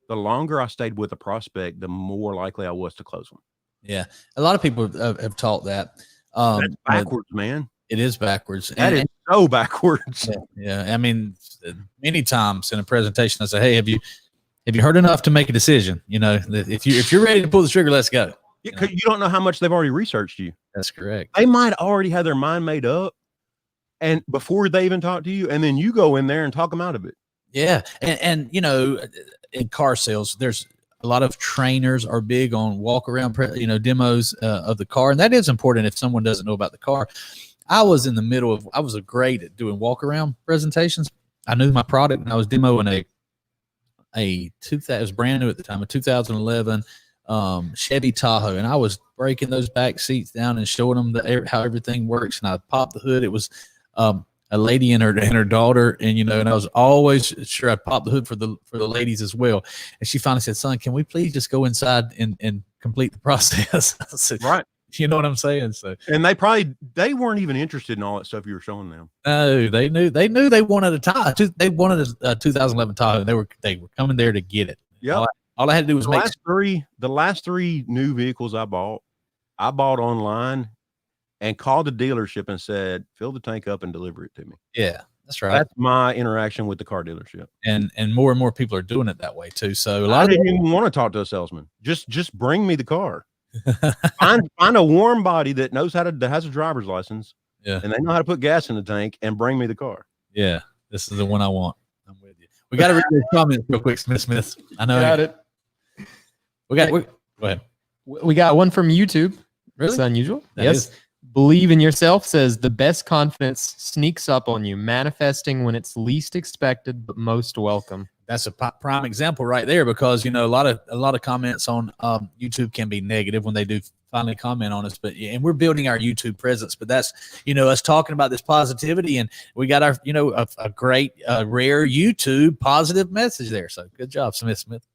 the longer I stayed with a prospect, the more likely I was to close them. Yeah. A lot of people have taught that. That's backwards, man. It is backwards. That is so backwards. Yeah. I mean, many times in a presentation, I say, hey, have you heard enough to make a decision? If you're ready to pull the trigger, let's go. You don't know how much they've already researched you. That's correct. They might already have their mind made up, and before they even talk to you, and then you go in there and talk them out of it. Yeah. And in car sales, there's a lot of trainers are big on walk around, demos of the car. And that is important if someone doesn't know about the car. I was great at doing walk around presentations. I knew my product, and I was demoing it was brand new at the time, a 2011 Chevy Tahoe. And I was breaking those back seats down and showing them how everything works. And I popped the hood. It was, a lady and her daughter, and I was always sure I'd pop the hood for the ladies as well. And she finally said, "Son, can we please just go inside and complete the process?" I said, right. You know what I'm saying? So, and they weren't even interested in all that stuff you were showing them. No, they knew they wanted a Tahoe. They wanted a 2011 Tahoe. They were coming there to get it. Yeah. All I had to do was the last three new vehicles I bought online. And called the dealership and said, fill the tank up and deliver it to me. Yeah, that's right. That's my interaction with the car dealership. And more people are doing it that way too. So I didn't even want to talk to a salesman. Just bring me the car. find a warm body that knows that has a driver's license. Yeah. And they know how to put gas in the tank and bring me the car. Yeah. This is the one I want. I'm with you. We got to read those comments real quick, Smith. I know. Got it. Go ahead. We got one from YouTube. Really? It's unusual. Yes. Believe in yourself says the best confidence sneaks up on you, manifesting when it's least expected but most welcome. That's a prime example right there, because a lot of comments on YouTube can be negative when they do finally comment on us, and we're building our YouTube presence. But that's us talking about this positivity, and we got our a great rare YouTube positive message there. So good job, Smith.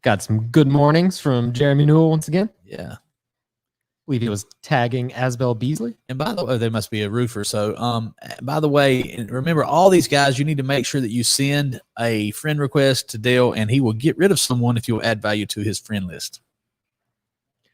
Got some good mornings from Jeremy Newell once again. Yeah. believe he was tagging Asbel Beasley. And by the way, they must be a roofer. So, by the way, and remember all these guys, you need to make sure that you send a friend request to Dale, and he will get rid of someone if you'll add value to his friend list.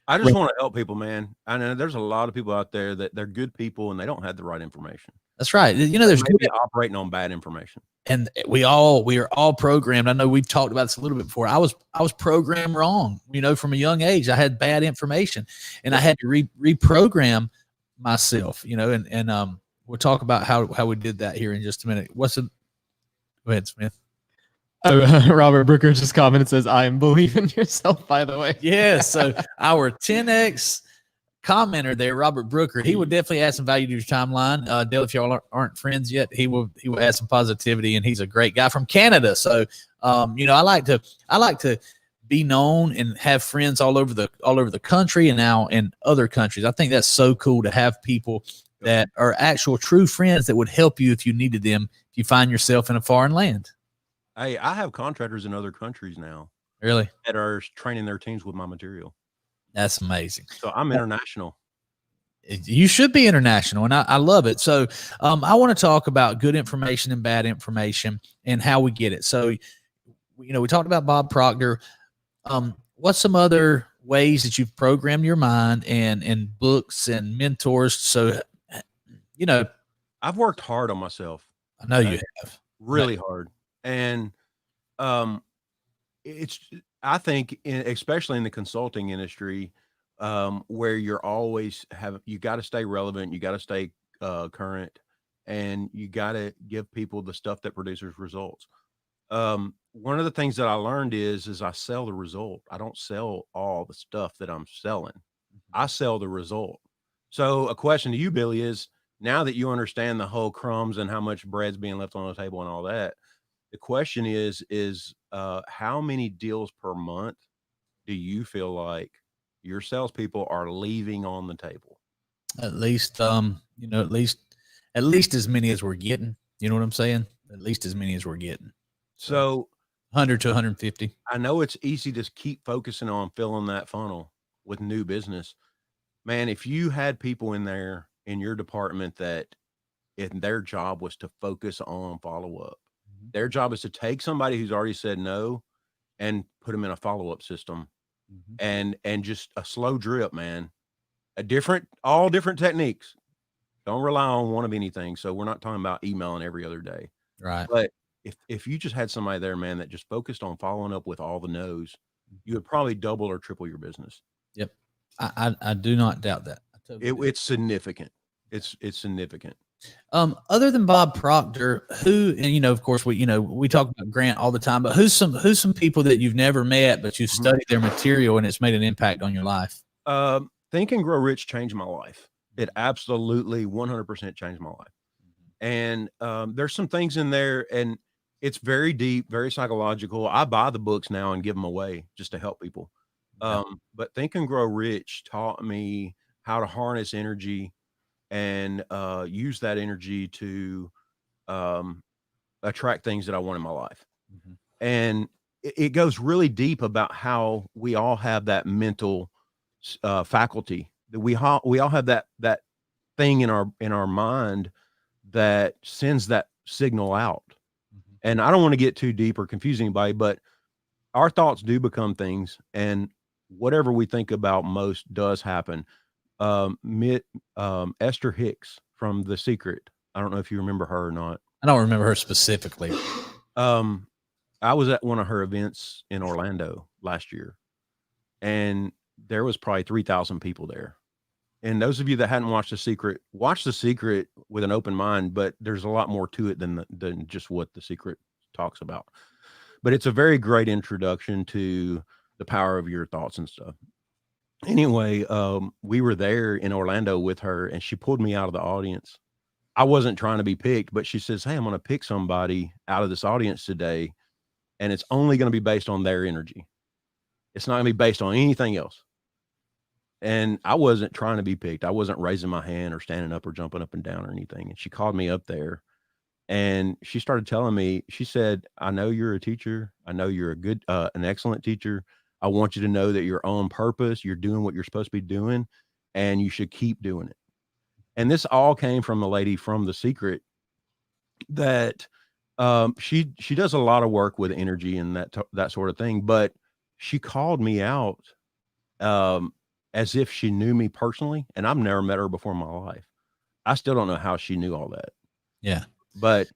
I just want to help people, man. I know there's a lot of people out there that they're good people and they don't have the right information. That's right. You know, there's maybe operating on bad information. And we are all programmed. I know we've talked about this a little bit before. I was programmed wrong, you know, from a young age. I had bad information and I had to reprogram myself, you know, and we'll talk about how we did that here in just a minute. Go ahead, Smith. Oh, Robert Brooker just commented, says, I am believing yourself, by the way. Yeah. So our 10X commenter there, Robert Brooker, he would definitely add some value to your timeline. Dale, if y'all aren't friends yet, he will add some positivity, and he's a great guy from Canada. So, you know, I like to be known and have friends all over the country and now in other countries. I think that's so cool to have people that are actual true friends that would help you if you needed them, if you find yourself in a foreign land. Hey, I have contractors in other countries now. Really? That are training their teams with my material. That's amazing. So I'm international. You should be international, and I love it. So I want to talk about good information and bad information and how we get it. So, you know, we talked about Bob Proctor. What's some other ways that you've programmed your mind and books and mentors? So, you know, I've worked hard on myself. I know you have. Really hard. And I think especially in the consulting industry, where you're always you got to stay relevant, you got to stay current, and you got to give people the stuff that produces results. One of the things that I learned is I sell the result. I don't sell all the stuff that I'm selling. I sell the result. So a question to you, Billy, is now that you understand the whole crumbs and how much bread's being left on the table and all that, the question is how many deals per month do you feel like your salespeople are leaving on the table? At least, you know, at least as many as we're getting. You know what I'm saying? At least as many as we're getting. So 100 to 150. I know it's easy to keep focusing on filling that funnel with new business. Man, if you had people in there in your department that their job was to focus on follow-up, their job is to take somebody who's already said no and put them in a follow-up system and just a slow drip, man. All different techniques. Don't rely on one of anything. So we're not talking about emailing every other day. Right. But if you just had somebody there, man, that just focused on following up with all the no's, you would probably double or triple your business. Yep. I do not doubt that. It's significant. It's significant. Other than Bob Proctor, and you know, of course, we talk about Grant all the time, but who's some people that you've never met, but you've studied their material and it's made an impact on your life? Think and Grow Rich changed my life. It absolutely 100% changed my life. And there's some things in there, and it's very deep, very psychological. I buy the books now and give them away just to help people. But Think and Grow Rich taught me how to harness energy and use that energy to attract things that I want in my life. And it goes really deep about how we all have that mental faculty, that we all have that thing in our mind that sends that signal out. And I don't want to get too deep or confuse anybody, but our thoughts do become things, and whatever we think about most does happen. Esther Hicks from The Secret. I don't know if you remember her or not. I don't remember her specifically. I was at one of her events in Orlando last year, and there was probably 3,000 people there. And those of you that hadn't watched The Secret, watch The Secret with an open mind, but there's a lot more to it than just what The Secret talks about. But it's a very great introduction to the power of your thoughts and stuff. Anyway, we were there in Orlando with her, and she pulled me out of the audience. I wasn't trying to be picked, but she says, hey, I'm going to pick somebody out of this audience today, and it's only going to be based on their energy. It's not going to be based on anything else. And I wasn't trying to be picked. I wasn't raising my hand or standing up or jumping up and down or anything. And she called me up there, and she started telling me, she said, I know you're a teacher. I know you're an excellent teacher. I want you to know that you're on purpose. You're doing what you're supposed to be doing. and you should keep doing it. And this all came from a lady from The Secret that she does a lot of work with energy and that sort of thing, but she called me out as if she knew me personally, and I've never met her before in my life. I still don't know how she knew all that. Yeah. But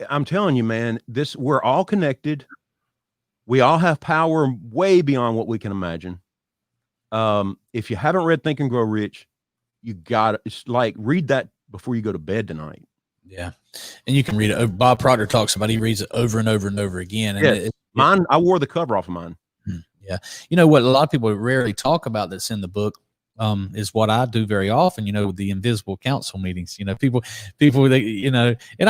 I'm telling you, man, we're all connected. We all have power way beyond what we can imagine. If you haven't read Think and Grow Rich, you got it's like read that before you go to bed tonight. Yeah. And you can read it. Bob Proctor talks about, he reads it over and over and over again. And mine, I wore the cover off of mine. Yeah. You know what a lot of people rarely talk about that's in the book is what I do very often, the invisible council meetings, people, they, and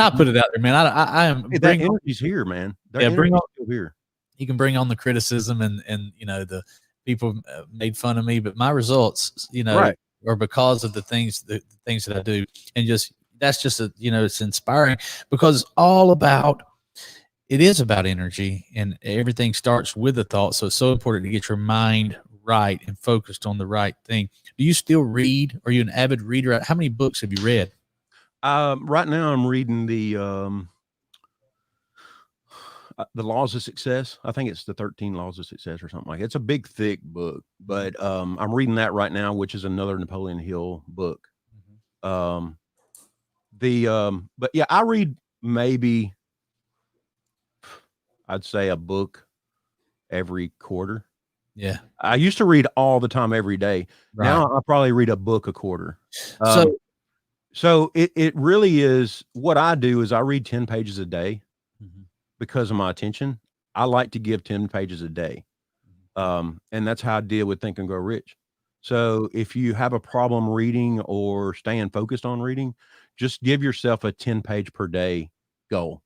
I put it out there, man. I am. Hey, that energy's here, man. Bring on here. You can bring on the criticism and the people made fun of me, but my results, right, are because of the things that I do. And that's just it's inspiring because it is about energy, and everything starts with a thought. So it's so important to get your mind right and focused on the right thing. Do you still read? Are you an avid reader? How many books have you read? Right now I'm reading the Laws of Success. I think it's the 13 Laws of Success or something like that. It's a big, thick book, but I'm reading that right now, which is another Napoleon Hill book. But yeah, I read maybe, I'd say a book every quarter. Yeah. I used to read all the time every day. Right. Now I probably read a book a quarter. So it really is, what I do is I read 10 pages a day because of my attention. I like to give 10 pages a day. And that's how I deal with Think and Grow Rich. So if you have a problem reading or staying focused on reading, just give yourself a 10-page per day goal.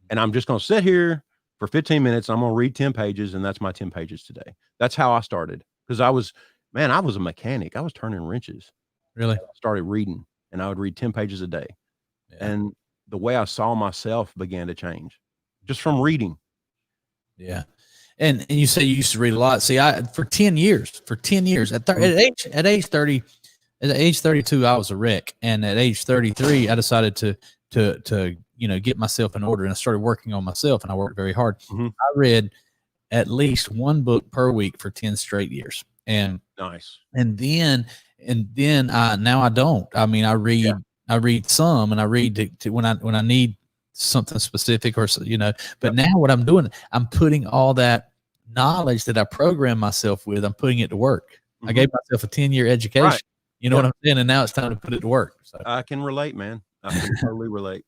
And I'm just going to sit here for 15 minutes. I'm going to read 10 pages, and that's my 10 pages today. That's how I started. Because I was a mechanic. I was turning wrenches. Really? I started reading, and I would read 10 pages a day. Yeah. And the way I saw myself began to change just from reading. Yeah. And you say you used to read a lot. See, for 10 years, at age 30, at age 32, I was a wreck. And at age 33, I decided to get myself in order, and I started working on myself, and I worked very hard. I read at least one book per week for 10 straight years. And nice. And then now I don't. I mean, I read some, and I read to when I need something specific but now what I'm doing, I'm putting all that knowledge that I programmed myself with, I'm putting it to work. I gave myself a 10-year education. Right. You know what I'm saying? And now it's time to put it to work. So I can relate, man. I can totally relate.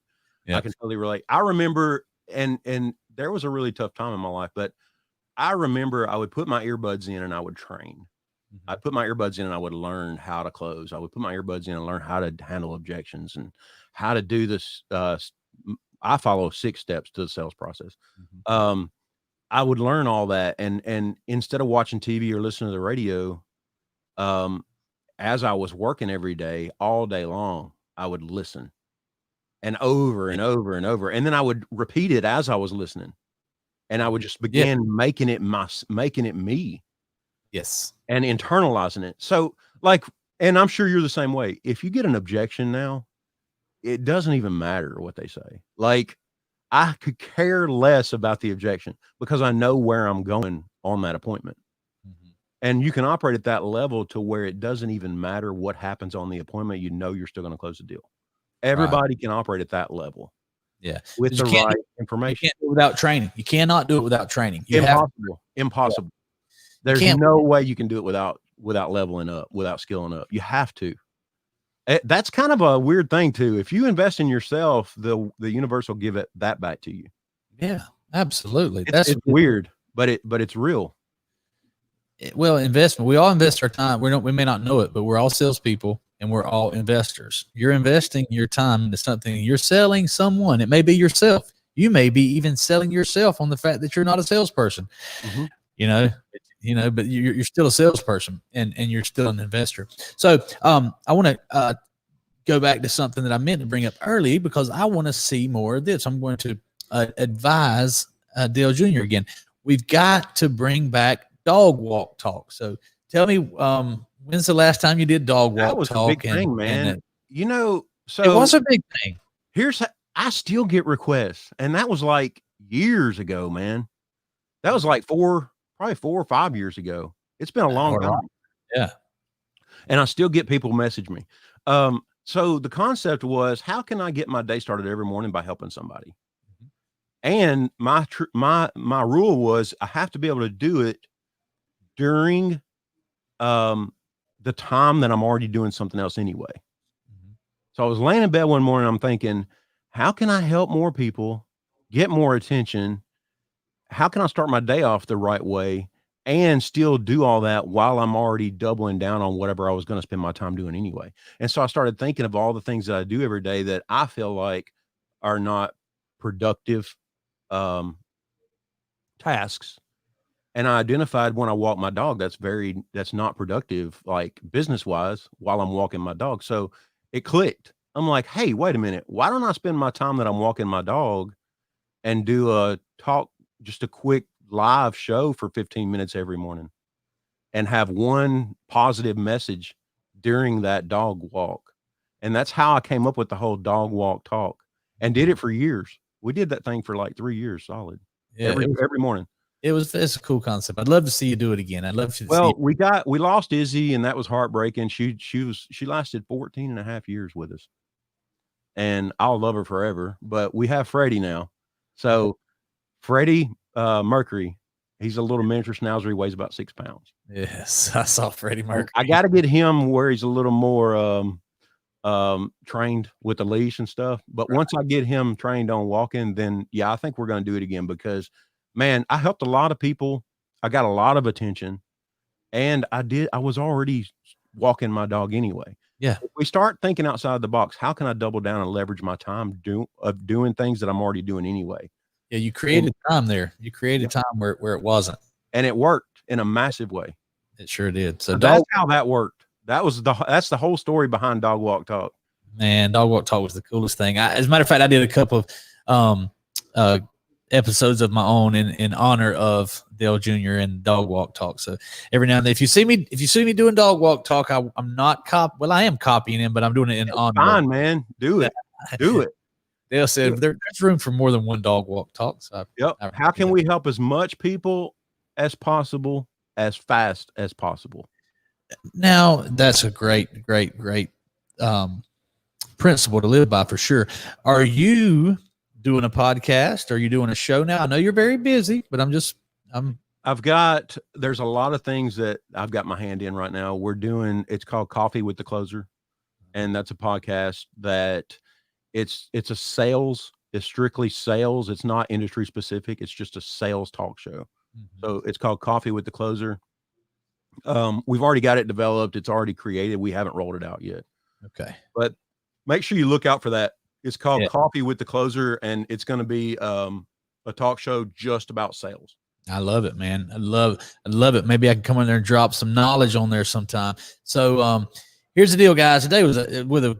Yeah. I can totally relate. I remember, and there was a really tough time in my life, but I remember I would put my earbuds in and I would train. I'd put my earbuds in and I would learn how to close. I would put my earbuds in and learn how to handle objections and how to do this. I follow 6 steps to the sales process. I would learn all that. And instead of watching TV or listening to the radio, as I was working every day, all day long, I would listen, and over and over and over. And then I would repeat it as I was listening, and I would just begin making it me. Yes. And internalizing it. So and I'm sure you're the same way. If you get an objection now, it doesn't even matter what they say. Like, I could care less about the objection because I know where I'm going on that appointment. And you can operate at that level to where it doesn't even matter what happens on the appointment. You're still going to close the deal. Everybody can operate at that level. Yeah. With the right information. You can't do it without training. You cannot do it without training. Impossible. There's no way you can do it without leveling up, without skilling up. You have to. That's kind of a weird thing too. If you invest in yourself, the universe will give that back to you. Yeah, absolutely. It's weird, but it's real. Well, investment. We all invest our time. We may not know it, but we're all salespeople and we're all investors. You're investing your time into something. You're selling someone. It may be yourself. You may be even selling yourself on the fact that you're not a salesperson. But you're still a salesperson and you're still an investor. So I want to go back to something that I meant to bring up early because I want to see more of this. I'm going to advise Dale Jr. again. We've got to bring back dog walk talk. So tell me When's the last time you did dog walk That was talk? a big thing, man. So it was a big thing. I still get requests, and that was like years ago, man. That was like probably 4 or 5 years ago. It's been a long time. Yeah. And I still get people message me. So the concept was, how can I get my day started every morning by helping somebody? And my rule was I have to be able to do it during the time that I'm already doing something else anyway. So I was laying in bed one morning, I'm thinking, how can I help more people get more attention? How can I start my day off the right way and still do all that while I'm already doubling down on whatever I was going to spend my time doing anyway? And so I started thinking of all the things that I do every day that I feel like are not productive tasks. And I identified when I walk my dog, that's not productive, like business wise, while I'm walking my dog. So it clicked. I'm like, hey, wait a minute. Why don't I spend my time that I'm walking my dog and do a talk, just a quick live show for 15 minutes every morning and have one positive message during that dog walk? And that's how I came up with the whole dog walk talk and did it for years. We did that thing for like 3 years solid. Yeah, every morning. It's a cool concept. I'd love to see you do it again. I'd love to see we lost Izzy, and that was heartbreaking. She lasted 14 and a half years with us, and I'll love her forever. But we have Freddie now. So Freddie Mercury, he's a little miniature schnauzer. He weighs about 6 pounds. Yes, I saw Freddie Mercury. I got to get him where he's a little more trained with the leash and stuff. But once I get him trained on walking, then yeah, I think we're going to do it again because, man, I helped a lot of people. I got a lot of attention, and I was already walking my dog anyway. Yeah. If we start thinking outside the box, how can I double down and leverage my time of doing things that I'm already doing anyway? Yeah. You created time there. You created time where it wasn't. And it worked in a massive way. It sure did. So that's how that worked. That's the whole story behind Dog Walk Talk. Man, Dog Walk Talk was the coolest thing. As a matter of fact, I did a couple of episodes of my own in honor of Dale Jr. and Dog Walk Talk. So every now and then, if you see me doing Dog Walk Talk, I'm not I am copying him, but I'm doing it in honor. Fine, man. Do it. Do it. Dale said there's room for more than one Dog Walk Talk. So how can we help as much people as possible, as fast as possible? Now that's a great principle to live by for sure. Are you doing a podcast? Are you doing a show now? I know you're very busy, but there's a lot of things that I've got my hand in right now. It's called Coffee with the Closer. And that's a podcast that it's strictly sales. It's not industry specific. It's just a sales talk show. Mm-hmm. So it's called Coffee with the Closer. We've already got it developed. It's already created. We haven't rolled it out yet. Okay. But make sure you look out for that. It's called Coffee with the Closer, and it's going to be a talk show just about sales. I love it, man. I love it. Maybe I can come in there and drop some knowledge on there sometime. So here's the deal, guys. Today was with a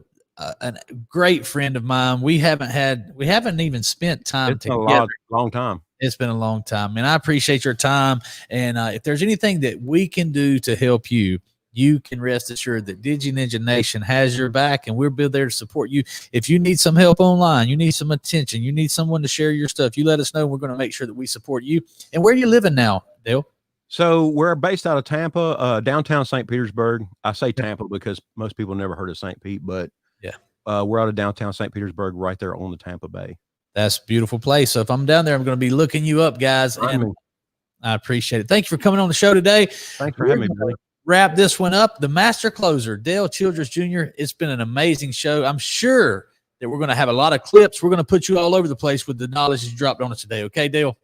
great friend of mine. We haven't even spent time together. Long time. It's been a long time, man. I appreciate your time. And if there's anything that we can do to help you, you can rest assured that DigiNinja Nation has your back, and we'll be there to support you. If you need some help online, you need some attention, you need someone to share your stuff, you let us know. We're going to make sure that we support you. And where are you living now, Dale? So we're based out of Tampa, downtown St. Petersburg. I say Tampa because most people never heard of St. Pete, but we're out of downtown St. Petersburg, right there on the Tampa Bay. That's a beautiful place. So if I'm down there, I'm going to be looking you up, guys. And I appreciate it. Thank you for coming on the show today. Thanks for having me, Billy. Wrap this one up. The master closer, Dale Childress Jr. It's been an amazing show. I'm sure that we're going to have a lot of clips. We're going to put you all over the place with the knowledge you dropped on us today. Okay, Dale?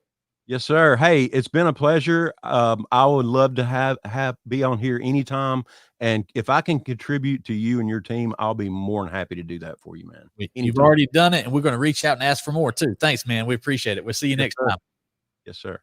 Yes, sir. Hey, it's been a pleasure. I would love to be on here anytime. And if I can contribute to you and your team, I'll be more than happy to do that for you, man. You've already done it, and we're going to reach out and ask for more too. Thanks, man. We appreciate it. We'll see you next time. Yes, sir.